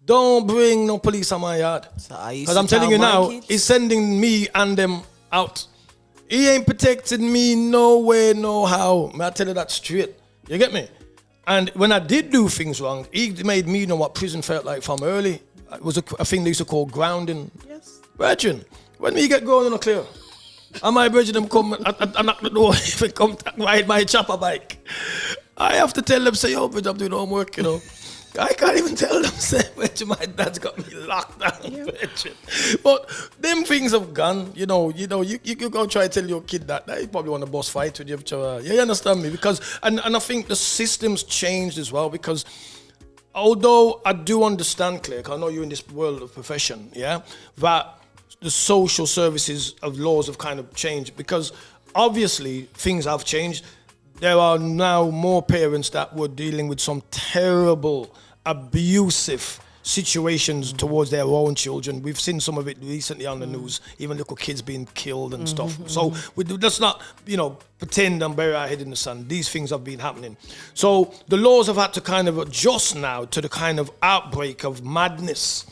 don't bring no police on my yard. Because I'm telling you now, he's sending me and them out. He ain't protecting me no way, no how. I tell you that straight. You get me? And when I did do things wrong, he made me know what prison felt like from early. It was a thing they used to call grounding. Bridget, when we get going on a clear, and my Bridget them come, I knock the door, if they come ride my chopper bike. I have to tell them, say, yo, bitch, I'm doing homework, you know. I can't even tell them, say, bitch, my dad's got me locked down, bitch. But them things have gone, you know, you go try to tell your kid that, he probably want a boss fight with you. You understand me? Because, and I think the system's changed as well, because although I do understand, Claire, 'cause I know you're in this world of profession, that the social services of laws have kind of changed because obviously things have changed. There are now more parents that were dealing with some terrible, abusive situations towards their own children. We've seen some of it recently on the news, even little kids being killed and stuff. So let's not, pretend and bury our head in the sand. These things have been happening. So the laws have had to kind of adjust now to the kind of outbreak of madness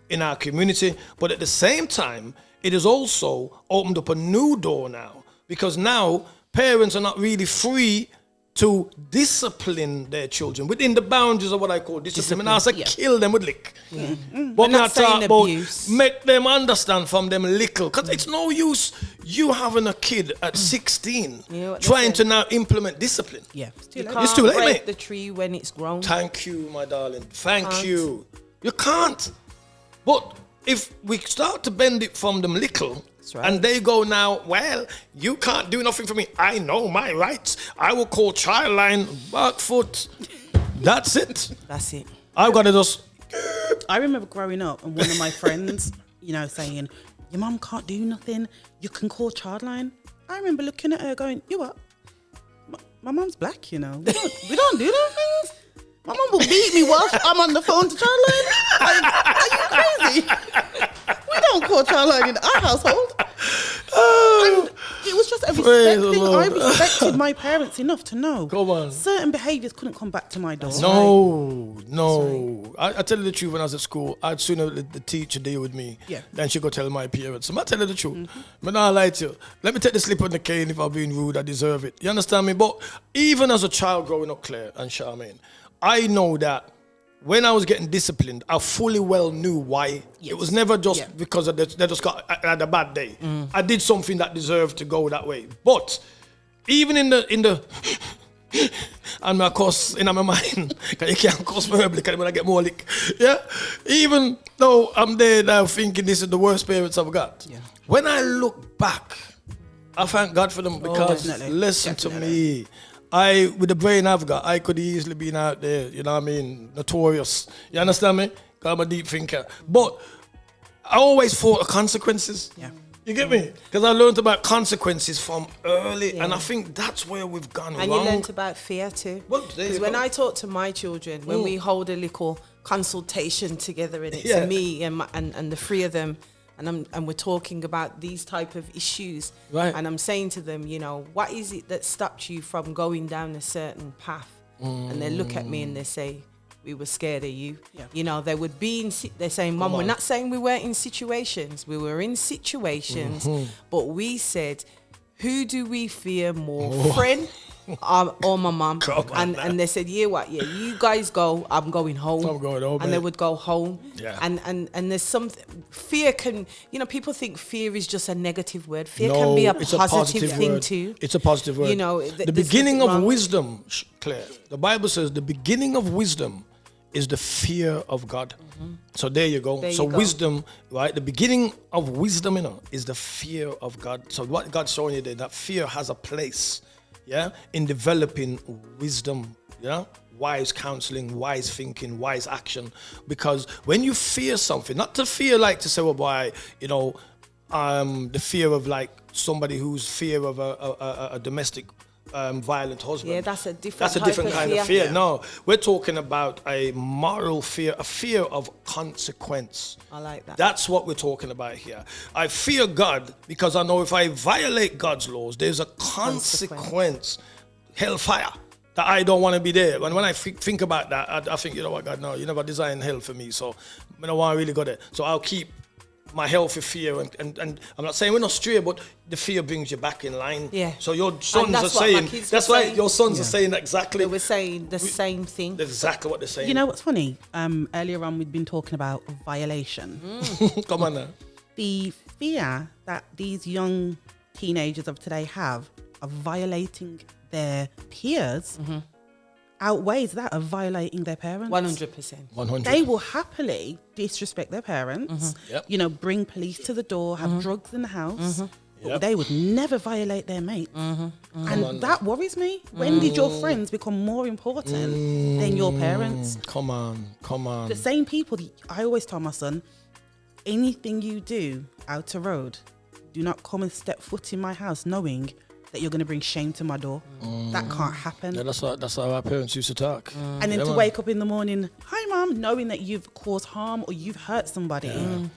in our community. But at the same time, it has also opened up a new door now, because now parents are not really free to discipline their children within the boundaries of what I call discipline. I say kill them with lick. But I'm not talking about abuse. Make them understand from them little. Because it's no use you having a kid at 16 trying to now implement discipline. Yeah, it's too late, break mate. the tree when it's grown. Thank you, my darling. Thank you. You can't. But if we start to bend it from them little, right, and they go now, well, you can't do nothing for me. I know my rights. I will call child line, back foot. That's it. That's it. I've got to just... I remember growing up and one of my friends, saying, your mum can't do nothing. You can call child line. I remember looking at her going, you what? My mum's black, We don't do those things. My mum will beat me whilst I'm on the phone to child line. Are you crazy? We don't call child line in our household. And it was just a respect thing. I respected my parents enough to know certain behaviours couldn't come back to my door. No. I tell you the truth, when I was at school, I'd sooner let the teacher deal with me than she go tell my parents. I'm not telling you the truth. But now I lie to you. Let me take the slip on the cane. If I'm being rude, I deserve it. You understand me? But even as a child growing up, Claire and Charmaine, I know that when I was getting disciplined, I fully well knew why. It was never just because they just I had a bad day. I did something that deserved to go that way. But even in the and my cuss in my mind, because you can't cuss verbally, because when I get more lick. Even though I'm there now thinking this is the worst parents I've got. When I look back, I thank God for them, because listen to me. With the brain I've got, I could easily been out there, notorious. You understand me? 'Cause I'm a deep thinker. But I always thought of consequences. You get me? Because I learned about consequences from early, and I think that's where we've gone wrong. And you learned about fear too. Because when I talk to my children, when we hold a little consultation together, and it's me and the three of them, and we're talking about these type of issues, and I'm saying to them, what is it that stopped you from going down a certain path? And they look at me and they say, we were scared of you. They would be they're saying, Mum, we're not saying we weren't in situations. We were in situations, but we said, who do we fear more, friend or my mum? And they said, you guys go, I'm going home. And they would go home. And there's something, fear can, people think fear is just a negative word. Fear can be a positive thing too. It's a positive word. The beginning of wisdom, Claire, the Bible says the beginning of wisdom is the fear of God. So there you go. Wisdom, right? The beginning of wisdom, is the fear of God. So what God's showing you there, that fear has a place, in developing wisdom, wise counseling, wise thinking, wise action. Because when you fear something, not to fear like to say, well, boy, the fear of like somebody who's fear of a domestic violent husband. That's a different kind of fear. No, we're talking about a moral fear, a fear of consequence. I like that. That's what we're talking about here. I fear God because I know if I violate God's laws, there's a consequence. Hellfire. That I don't want to be there. And when I think about that, I think, God, no, you never designed hell for me, so I don't want to really go there. So I'll keep my healthy fear, and I'm not saying we're not straight, but the fear brings you back in line. So your sons are saying, that's why your sons are saying exactly. They were saying the same thing. Exactly what they're saying. You know what's funny? Earlier on, we'd been talking about violation. Come on now. The fear that these young teenagers of today have of violating their peers outweighs that of violating their parents. 100%. 100. They will happily disrespect their parents, bring police to the door, have drugs in the house, They would never violate their mate. And that worries me. When did your friends become more important than your parents? Come on. The same people, I always tell my son, anything you do out the road, do not come and step foot in my house knowing that you're going to bring shame to my door. That can't happen. Yeah, that's how our parents used to talk. And then to wake up in the morning, hi mom, knowing that you've caused harm or you've hurt somebody.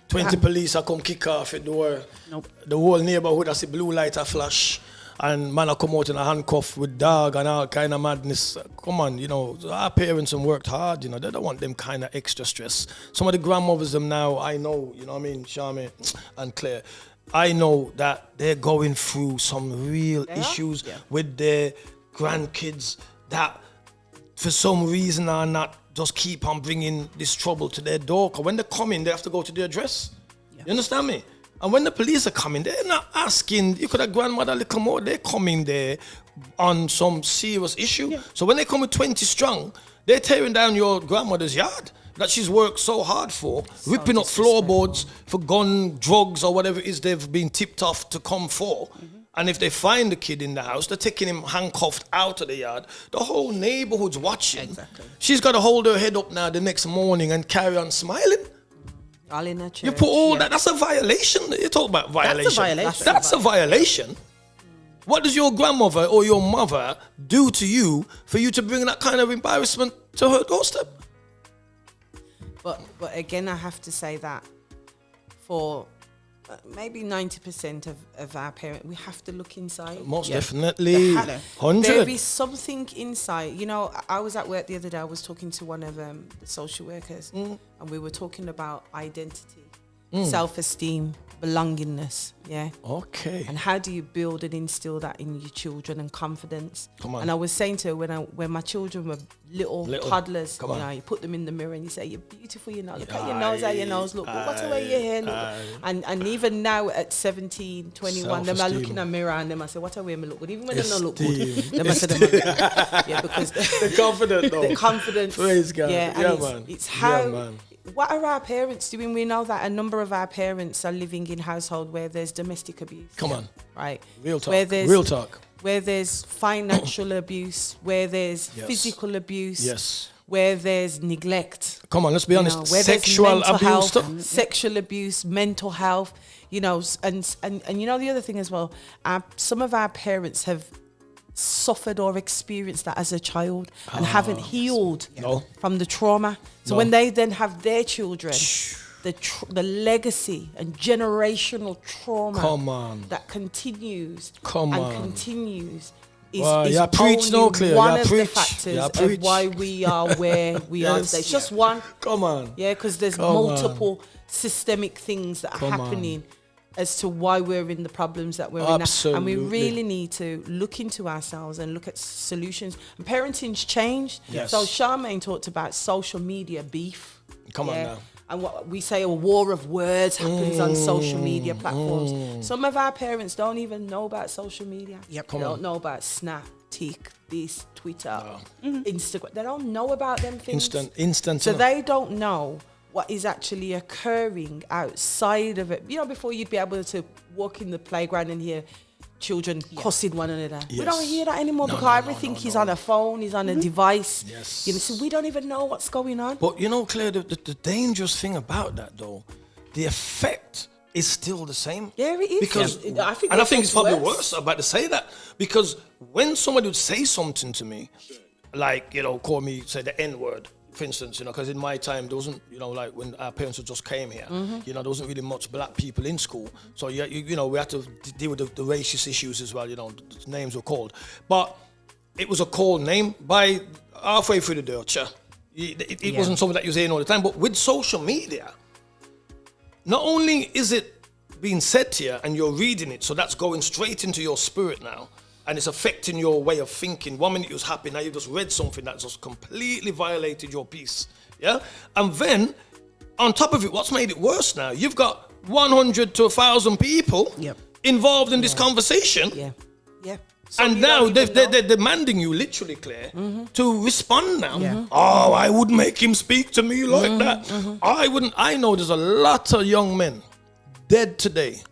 20 police are come kick off the door. Nope. The whole neighborhood, I see blue light a flash. And man, I come out in a handcuff with dog and all kind of madness. Come on, you know, our parents have worked hard, you know, they don't want them kind of extra stress. Some of the grandmothers them now, I know, you know what I mean, Charmaine and Claire, I know that they're going through some real issues with their grandkids that for some reason are not just keep on bringing this trouble to their door. Because when they come in, they have to go to their address. You understand me? And when the police are coming, they're not asking, you could have grandmother a little more. They're coming there on some serious issue. Yeah. So when they come with 20 strong, they're tearing down your grandmother's yard that she's worked so hard for, ripping up floorboards for gun, drugs, or whatever it is they've been tipped off to come for. And if they find the kid in the house, they're taking him handcuffed out of the yard. The whole neighborhood's watching. Exactly. She's got to hold her head up now the next morning and carry on smiling. All in a church. You put all that, that's a violation. You talk about violation. That's a violation. What does your grandmother or your mother do to you for you to bring that kind of embarrassment to her doorstep? But again, I have to say that for maybe 90% of our parents, we have to look inside. Most definitely. 100. There is something inside. You know, I was at work the other day, I was talking to one of the social workers, and we were talking about identity, self-esteem, belongingness, Okay. And how do you build and instill that in your children and confidence? Come on. And I was saying to her, when my children were little toddlers, you know, you put them in the mirror and you say, you're beautiful, you know, look at your nose, how your nose look, what's the way your hair look? And even now at 17, 21, them are looking at mirror and them I say, what a way me look good, even when they don't look good, them I say them because they're confident though. The confidence. Praise God. It's how what are our parents doing? We know that a number of our parents are living in household where there's domestic abuse. Come on. Right. Real talk. Where there's financial abuse, where there's physical abuse, where there's neglect. Come on, let's be honest. Sexual abuse. Sexual abuse, mental health, you know, and you know the other thing as well, some of our parents have suffered or experienced that as a child and haven't healed from the trauma. So when they then have their children, the legacy and generational trauma that continues continues is only one of the factors of why we are where we are today. It's just one. Come on. Yeah, because there's multiple systemic things that are happening as to why we're in the problems that we're in now. And we really need to look into ourselves and look at solutions. And parenting's changed. Yes. So Charmaine talked about social media beef. Come on now. And what we say, a war of words happens on social media platforms. Some of our parents don't even know about social media. They don't know about Snap, Tik, this, Twitter, Instagram. They don't know about them things. Instant. So they don't know what is actually occurring outside of it. You know, before you'd be able to walk in the playground and hear children cussing one another. Yes. We don't hear that anymore because everything is on a phone, is on a device. Yes. You know, so we don't even know what's going on. But you know, Claire, the dangerous thing about that though, the effect is still the same. Yeah, it is. Because, I think it's probably worse. I'm about to say that. Because when somebody would say something to me, like, you know, call me, say the N-word, for instance, you know, because in my time, there wasn't, you know, like when our parents just came here, you know, there wasn't really much black people in school. So, you know, we had to deal with the racist issues as well, you know, the names were called. But it was a called name by halfway through the dirt, It wasn't something that you was hearing all the time. But with social media, not only is it being said to you and you're reading it, so that's going straight into your spirit now, and it's affecting your way of thinking. 1 minute you was happy, now you just read something that just completely violated your peace. Yeah? And then, on top of it, what's made it worse now? You've got 100 to 1,000 people involved in this conversation. Yeah. So and now they're demanding you, literally, Claire, to respond now. Oh, I wouldn't make him speak to me like that. I wouldn't. I know there's a lot of young men dead today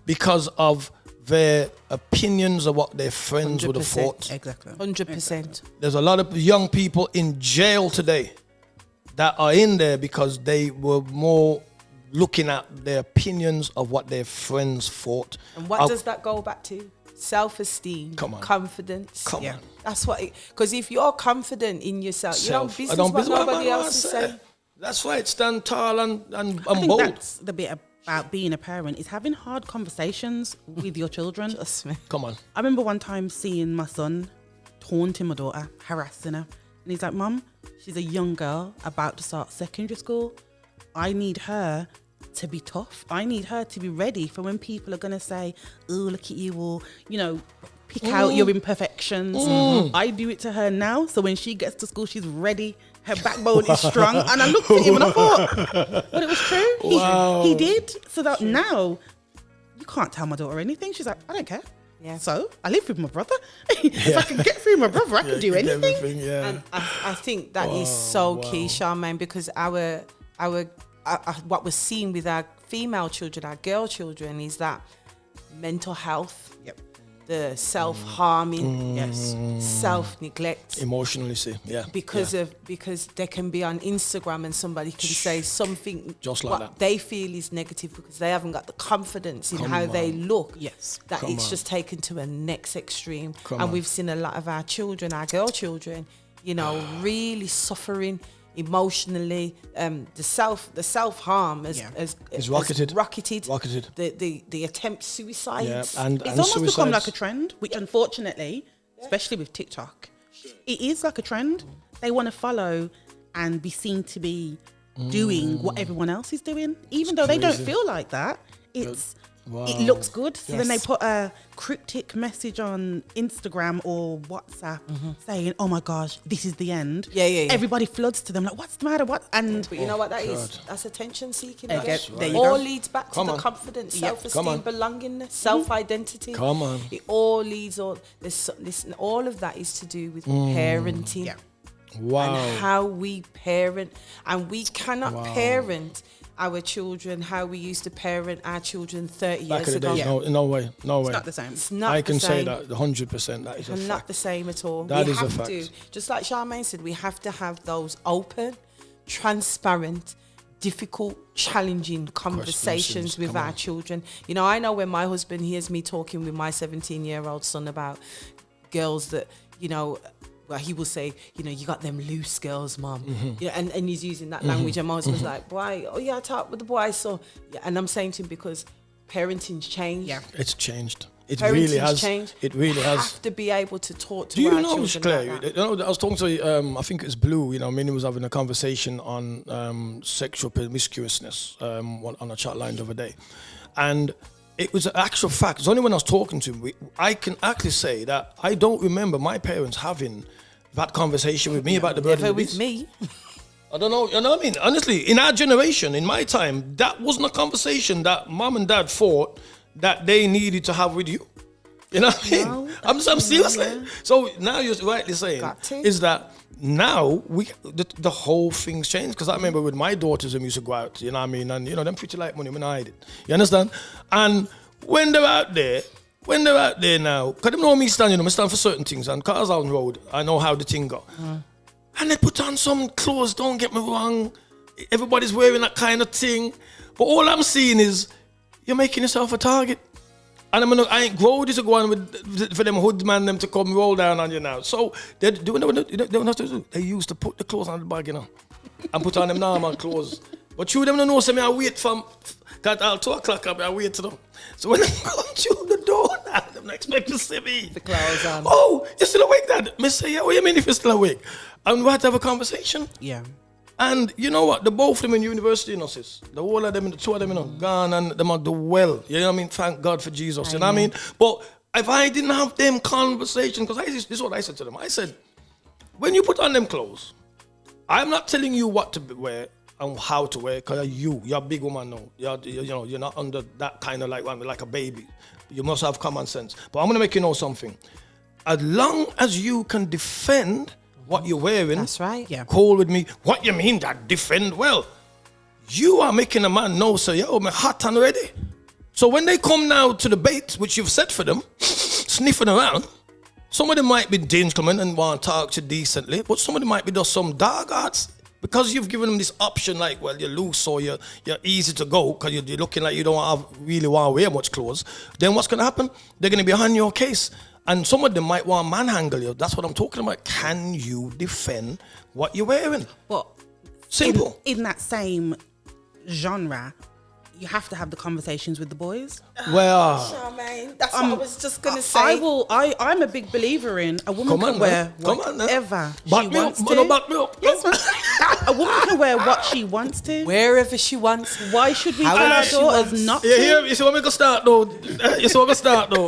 because of their opinions of what their friends would have 100%. thought. Exactly. 100%. There's a lot of young people in jail today that are in there because they were more looking at their opinions of what their friends thought. And what does that go back to? Self-esteem, Come on. confidence. Come on. That's what. Because if you're confident in yourself, you don't business I don't what business what nobody I else is say. saying. That's right. Stand tall and I think bold. that's the bit about being a parent is having hard conversations with your children. Trust me. Come on. I remember one time seeing my son taunting my daughter, harassing her. And he's like, Mum, she's a young girl about to start secondary school. I need her to be tough. I need her to be ready for when people are going to say, oh, look at you, or, you know, pick out your imperfections. I do it to her now. So when she gets to school, she's ready. Her backbone is strong. And I looked at him and I thought, but it was true. He did. So that now you can't tell my daughter anything. She's like, I don't care. Yeah. So I live with my brother. If I can get through my brother, I can do anything. And I think that is so key, Charmaine, because what we're seeing with our female children, our girl children, is that mental health, the self-harming, self-neglect, Emotionally, see, because they can be on Instagram and somebody can say something just like what that. they feel is negative because they haven't got the confidence in how they look. That Come it's on. just taken to a next extreme. Come and on. we've seen a lot of our children, our girl children, you know, really suffering emotionally. The self-harm has rocketed. rocketed. Rocketed. The attempt suicides. And It's almost become suicides. like a trend, which unfortunately, especially with TikTok, it is like a trend. They want to follow and be seen to be doing what everyone else is doing, even though they don't crazy. feel like that. Wow. It looks good. So then they Yes. put a cryptic message on Instagram or WhatsApp saying, "Oh my gosh, this is the end." Yeah. Everybody floods to them like, "What's the matter? What?" And But you know what that is? God. That's attention seeking. Okay, again. there you All go. leads back to Come the on. confidence, Come self-esteem, on. belongingness, self-identity. Come on. It all leads listen, all of that is to do with parenting. Yeah. Wow. And how we parent. And we cannot parent our children how we used to parent our children 30 Back years in the ago. day, no way. it's not the same. It's not I the can say same. that 100%. That is a And not fact. the same at all. That we is a have fact. to, just like Charmaine said, we have to have those open, transparent, difficult, challenging conversations with our children. You know, I know when my husband hears me talking with my 17-year-old son about girls that, you know, well, he will say, you know, you got them loose girls, mum. You know, and he's using that language. And my husband's like, boy, oh yeah, I talk with the boy. So, yeah, and I'm saying to him because parenting's changed. Yeah. It's changed. It Parenting's really has. changed. It really We has. have to be able to talk to Do you our know, children Claire? like that. You know, I was talking to, I think it's Blue. You know, Minnie was having a conversation on sexual promiscuousness on a chat line the other day, and it was an actual fact. It's only when I was talking to him, I can actually say that I don't remember my parents having that conversation with me about the bird and Never the with bees. me. I don't know. You know what I mean? Honestly, in our generation, in my time, that wasn't a conversation that mom and dad thought that they needed to have with you. You know what I mean? No. I'm seriously. So now you're rightly saying Got to. is that now the whole thing's changed. Because I remember with my daughters, we used to go out, you know what I mean? And, you know, them pretty like money when I hide it. You understand? And when they're out there now, because they know me stand, you know, I stand for certain things. And cars out on the road, I know how the thing go. And they put on some clothes, don't get me wrong. Everybody's wearing that kind of thing. But all I'm seeing is you're making yourself a target. And I ain't grow this to go on for them hood man them to come roll down on you now. So they don't have to do. They used to put the clothes on the bag, you know, and put on them normal clothes. But you them don't know, so me I wait from got all 2 o'clock up, I wait to them. So when they come through the door now, them not expect to see me. The clothes on. Oh, you still awake, Dad? Me say, yeah, what you mean if you're still awake? And we had to have a conversation. Yeah. And you know what? The both of them in university, you know, sis. The whole of them, the two of them, you know, gone and them are do well. You know what I mean? Thank God for Jesus. You know what I mean? But if I didn't have them conversations, because this is what I said to them. I said, when you put on them clothes, I'm not telling you what to wear and how to wear, because you're a big woman now. You're not under that kind of like a baby. You must have common sense. But I'm going to make you know something. As long as you can defend what you're wearing, That's right. Yeah. call with me. What you mean that defend? Well, you are making a man know, so yo, me hot and ready. So when they come now to the bait, which you've set for them, sniffing around, some of them might be gentlemen and want to talk to you decently, but some of them might be just some dog arts. Because you've given them this option, like, well, you're loose or you're easy to go because you're looking like you don't really want to wear much clothes, then what's going to happen? They're going to be on your case. And some of them might want to manhandle you. That's what I'm talking about. Can you defend what you're wearing? Well, simple. In that same genre, you have to have the conversations with the boys. Well, Charmaine, that's what I was just gonna say. I'm a big believer in a woman can wear whatever she wants to. Back me up. Yes, man. A woman can wear what she wants to, Wherever she wants. Why should we tell our daughters not to? Yeah, you see what we can start though.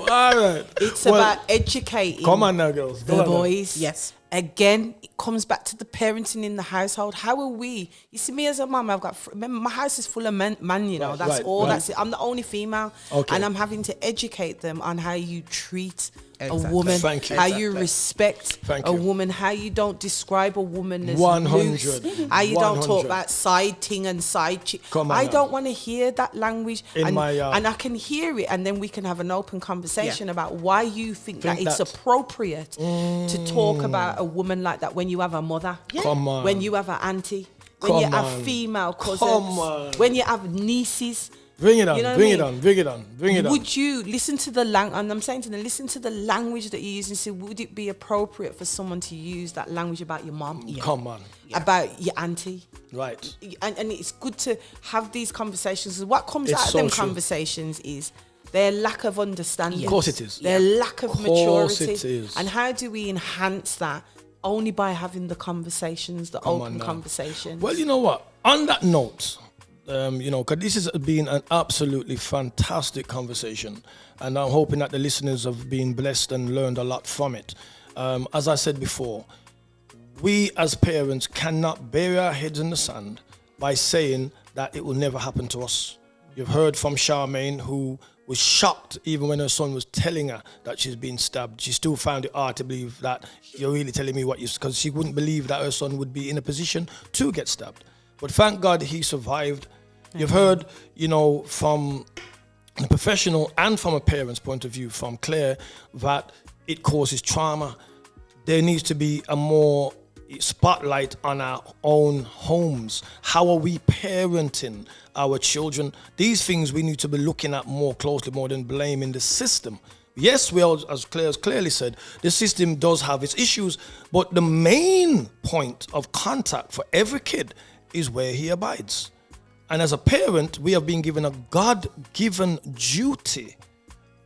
All right. It's about educating. Come on now, girls. The boys. Yes. Again, it comes back to the parenting in the household. How are we? You see, me as a mum, remember, my house is full of men, you know, that's right, all, right. that's it. I'm the only female. Okay. And I'm having to educate them on how you treat Exactly. a woman, Thank you. how you respect Thank a you. woman, how you don't describe a woman as 100. loose, how you don't talk 100. about side ting and side chick. Come on I now. don't want to hear that language. In and, my, and I can hear it, and then we can have an open conversation about why you think that it's that- appropriate to talk about a woman like that when you have a mother, Come on. when you have an auntie, when you Come have on. female cousins, Come on. when you have nieces. Bring it on, You know what bring I it mean? on, bring it on, bring it on. Would you listen to the language? And I'm saying to them, listen to the language that you use and say, would it be appropriate for someone to use that language about your mom, Come on. about your auntie? Right. And it's good to have these conversations. What comes It's out of so them true. conversations is their lack of understanding. Of course it is. Their lack of Of maturity. course it is. And how do we enhance that? Only by having the conversations, the Come on open now. conversations. Well, you know what? On that note, you know, because this has been an absolutely fantastic conversation, and I'm hoping that the listeners have been blessed and learned a lot from it. As I said before, we as parents cannot bury our heads in the sand by saying that it will never happen to us. You've heard from Charmaine, who was shocked even when her son was telling her that she's been stabbed. She still found it hard to believe that you're really telling me what you... Because she wouldn't believe that her son would be in a position to get stabbed. But thank God he survived. You've heard, you know, from a professional and from a parent's point of view, from Claire, that it causes trauma. There needs to be a more spotlight on our own homes. How are we parenting our children? These things we need to be looking at more closely, more than blaming the system. Yes, as Claire has clearly said, the system does have its issues, but the main point of contact for every kid is where he abides. And as a parent, we have been given a God-given duty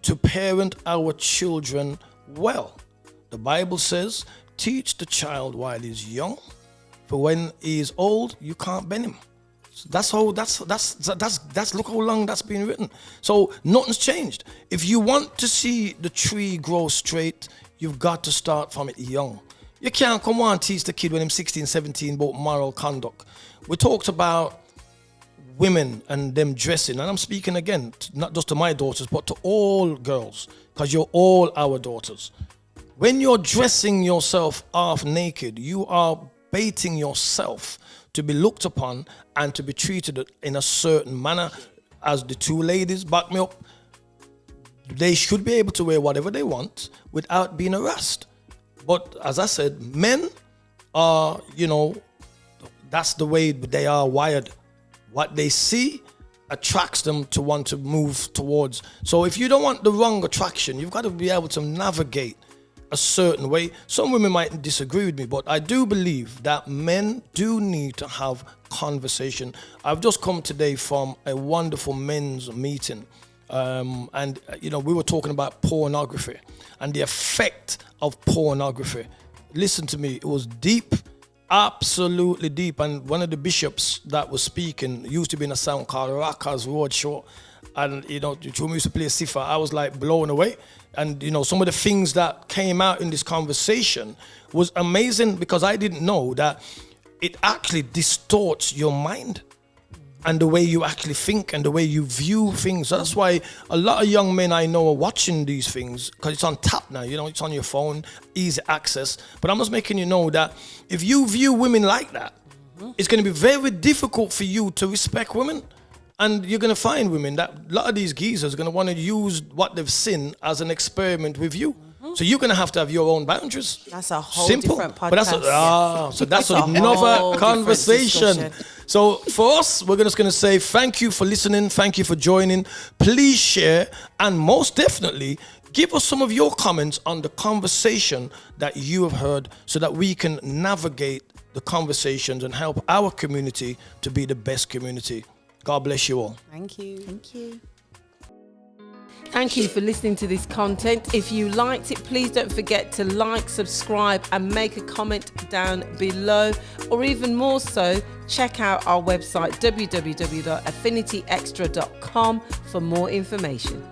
to parent our children well. The Bible says, teach the child while he's young, for when he is old, you can't bend him. That's look how long that's been written. So nothing's changed. If you want to see the tree grow straight, you've got to start from it young. You can't come on and teach the kid when he's 16, 17 about moral conduct. We talked about women and them dressing, and I'm speaking again, not just to my daughters, but to all girls, because you're all our daughters. When you're dressing yourself half naked, you are baiting yourself to be looked upon and to be treated in a certain manner. As the two ladies back me up, they should be able to wear whatever they want without being harassed. But as I said, men are, you know, that's the way they are wired. What they see attracts them to want to move towards. So if you don't want the wrong attraction, you've got to be able to navigate a certain way. Some women might disagree with me, but I do believe that men do need to have conversation. I've just come today from a wonderful men's meeting, and you know, we were talking about pornography and the effect of pornography. Listen to me, it was deep, absolutely deep. And one of the bishops that was speaking used to be in a sound called Rockers Roadshow, and you know, when we used to play Sifa, I was like blown away. And you know, some of the things that came out in this conversation was amazing, because I didn't know that it actually distorts your mind and the way you actually think and the way you view things. That's why a lot of young men I know are watching these things, because it's on tap now, you know, it's on your phone, easy access. But I'm just making you know that if you view women like that, it's going to be very difficult for you to respect women. And you're going to find women that a lot of these geezers are going to want to use what they've seen as an experiment with you. So you're going to have your own boundaries. That's a whole Simple. different podcast. But so that's It's a whole another different conversation. discussion. So for us, we're just going to say thank you for listening. Thank you for joining. Please share. And most definitely, give us some of your comments on the conversation that you have heard so that we can navigate the conversations and help our community to be the best community. God bless you all. Thank you. Thank you. Thank you for listening to this content. If you liked it, please don't forget to like, subscribe, and make a comment down below. Or even more so, check out our website, www.affinityextra.com, for more information.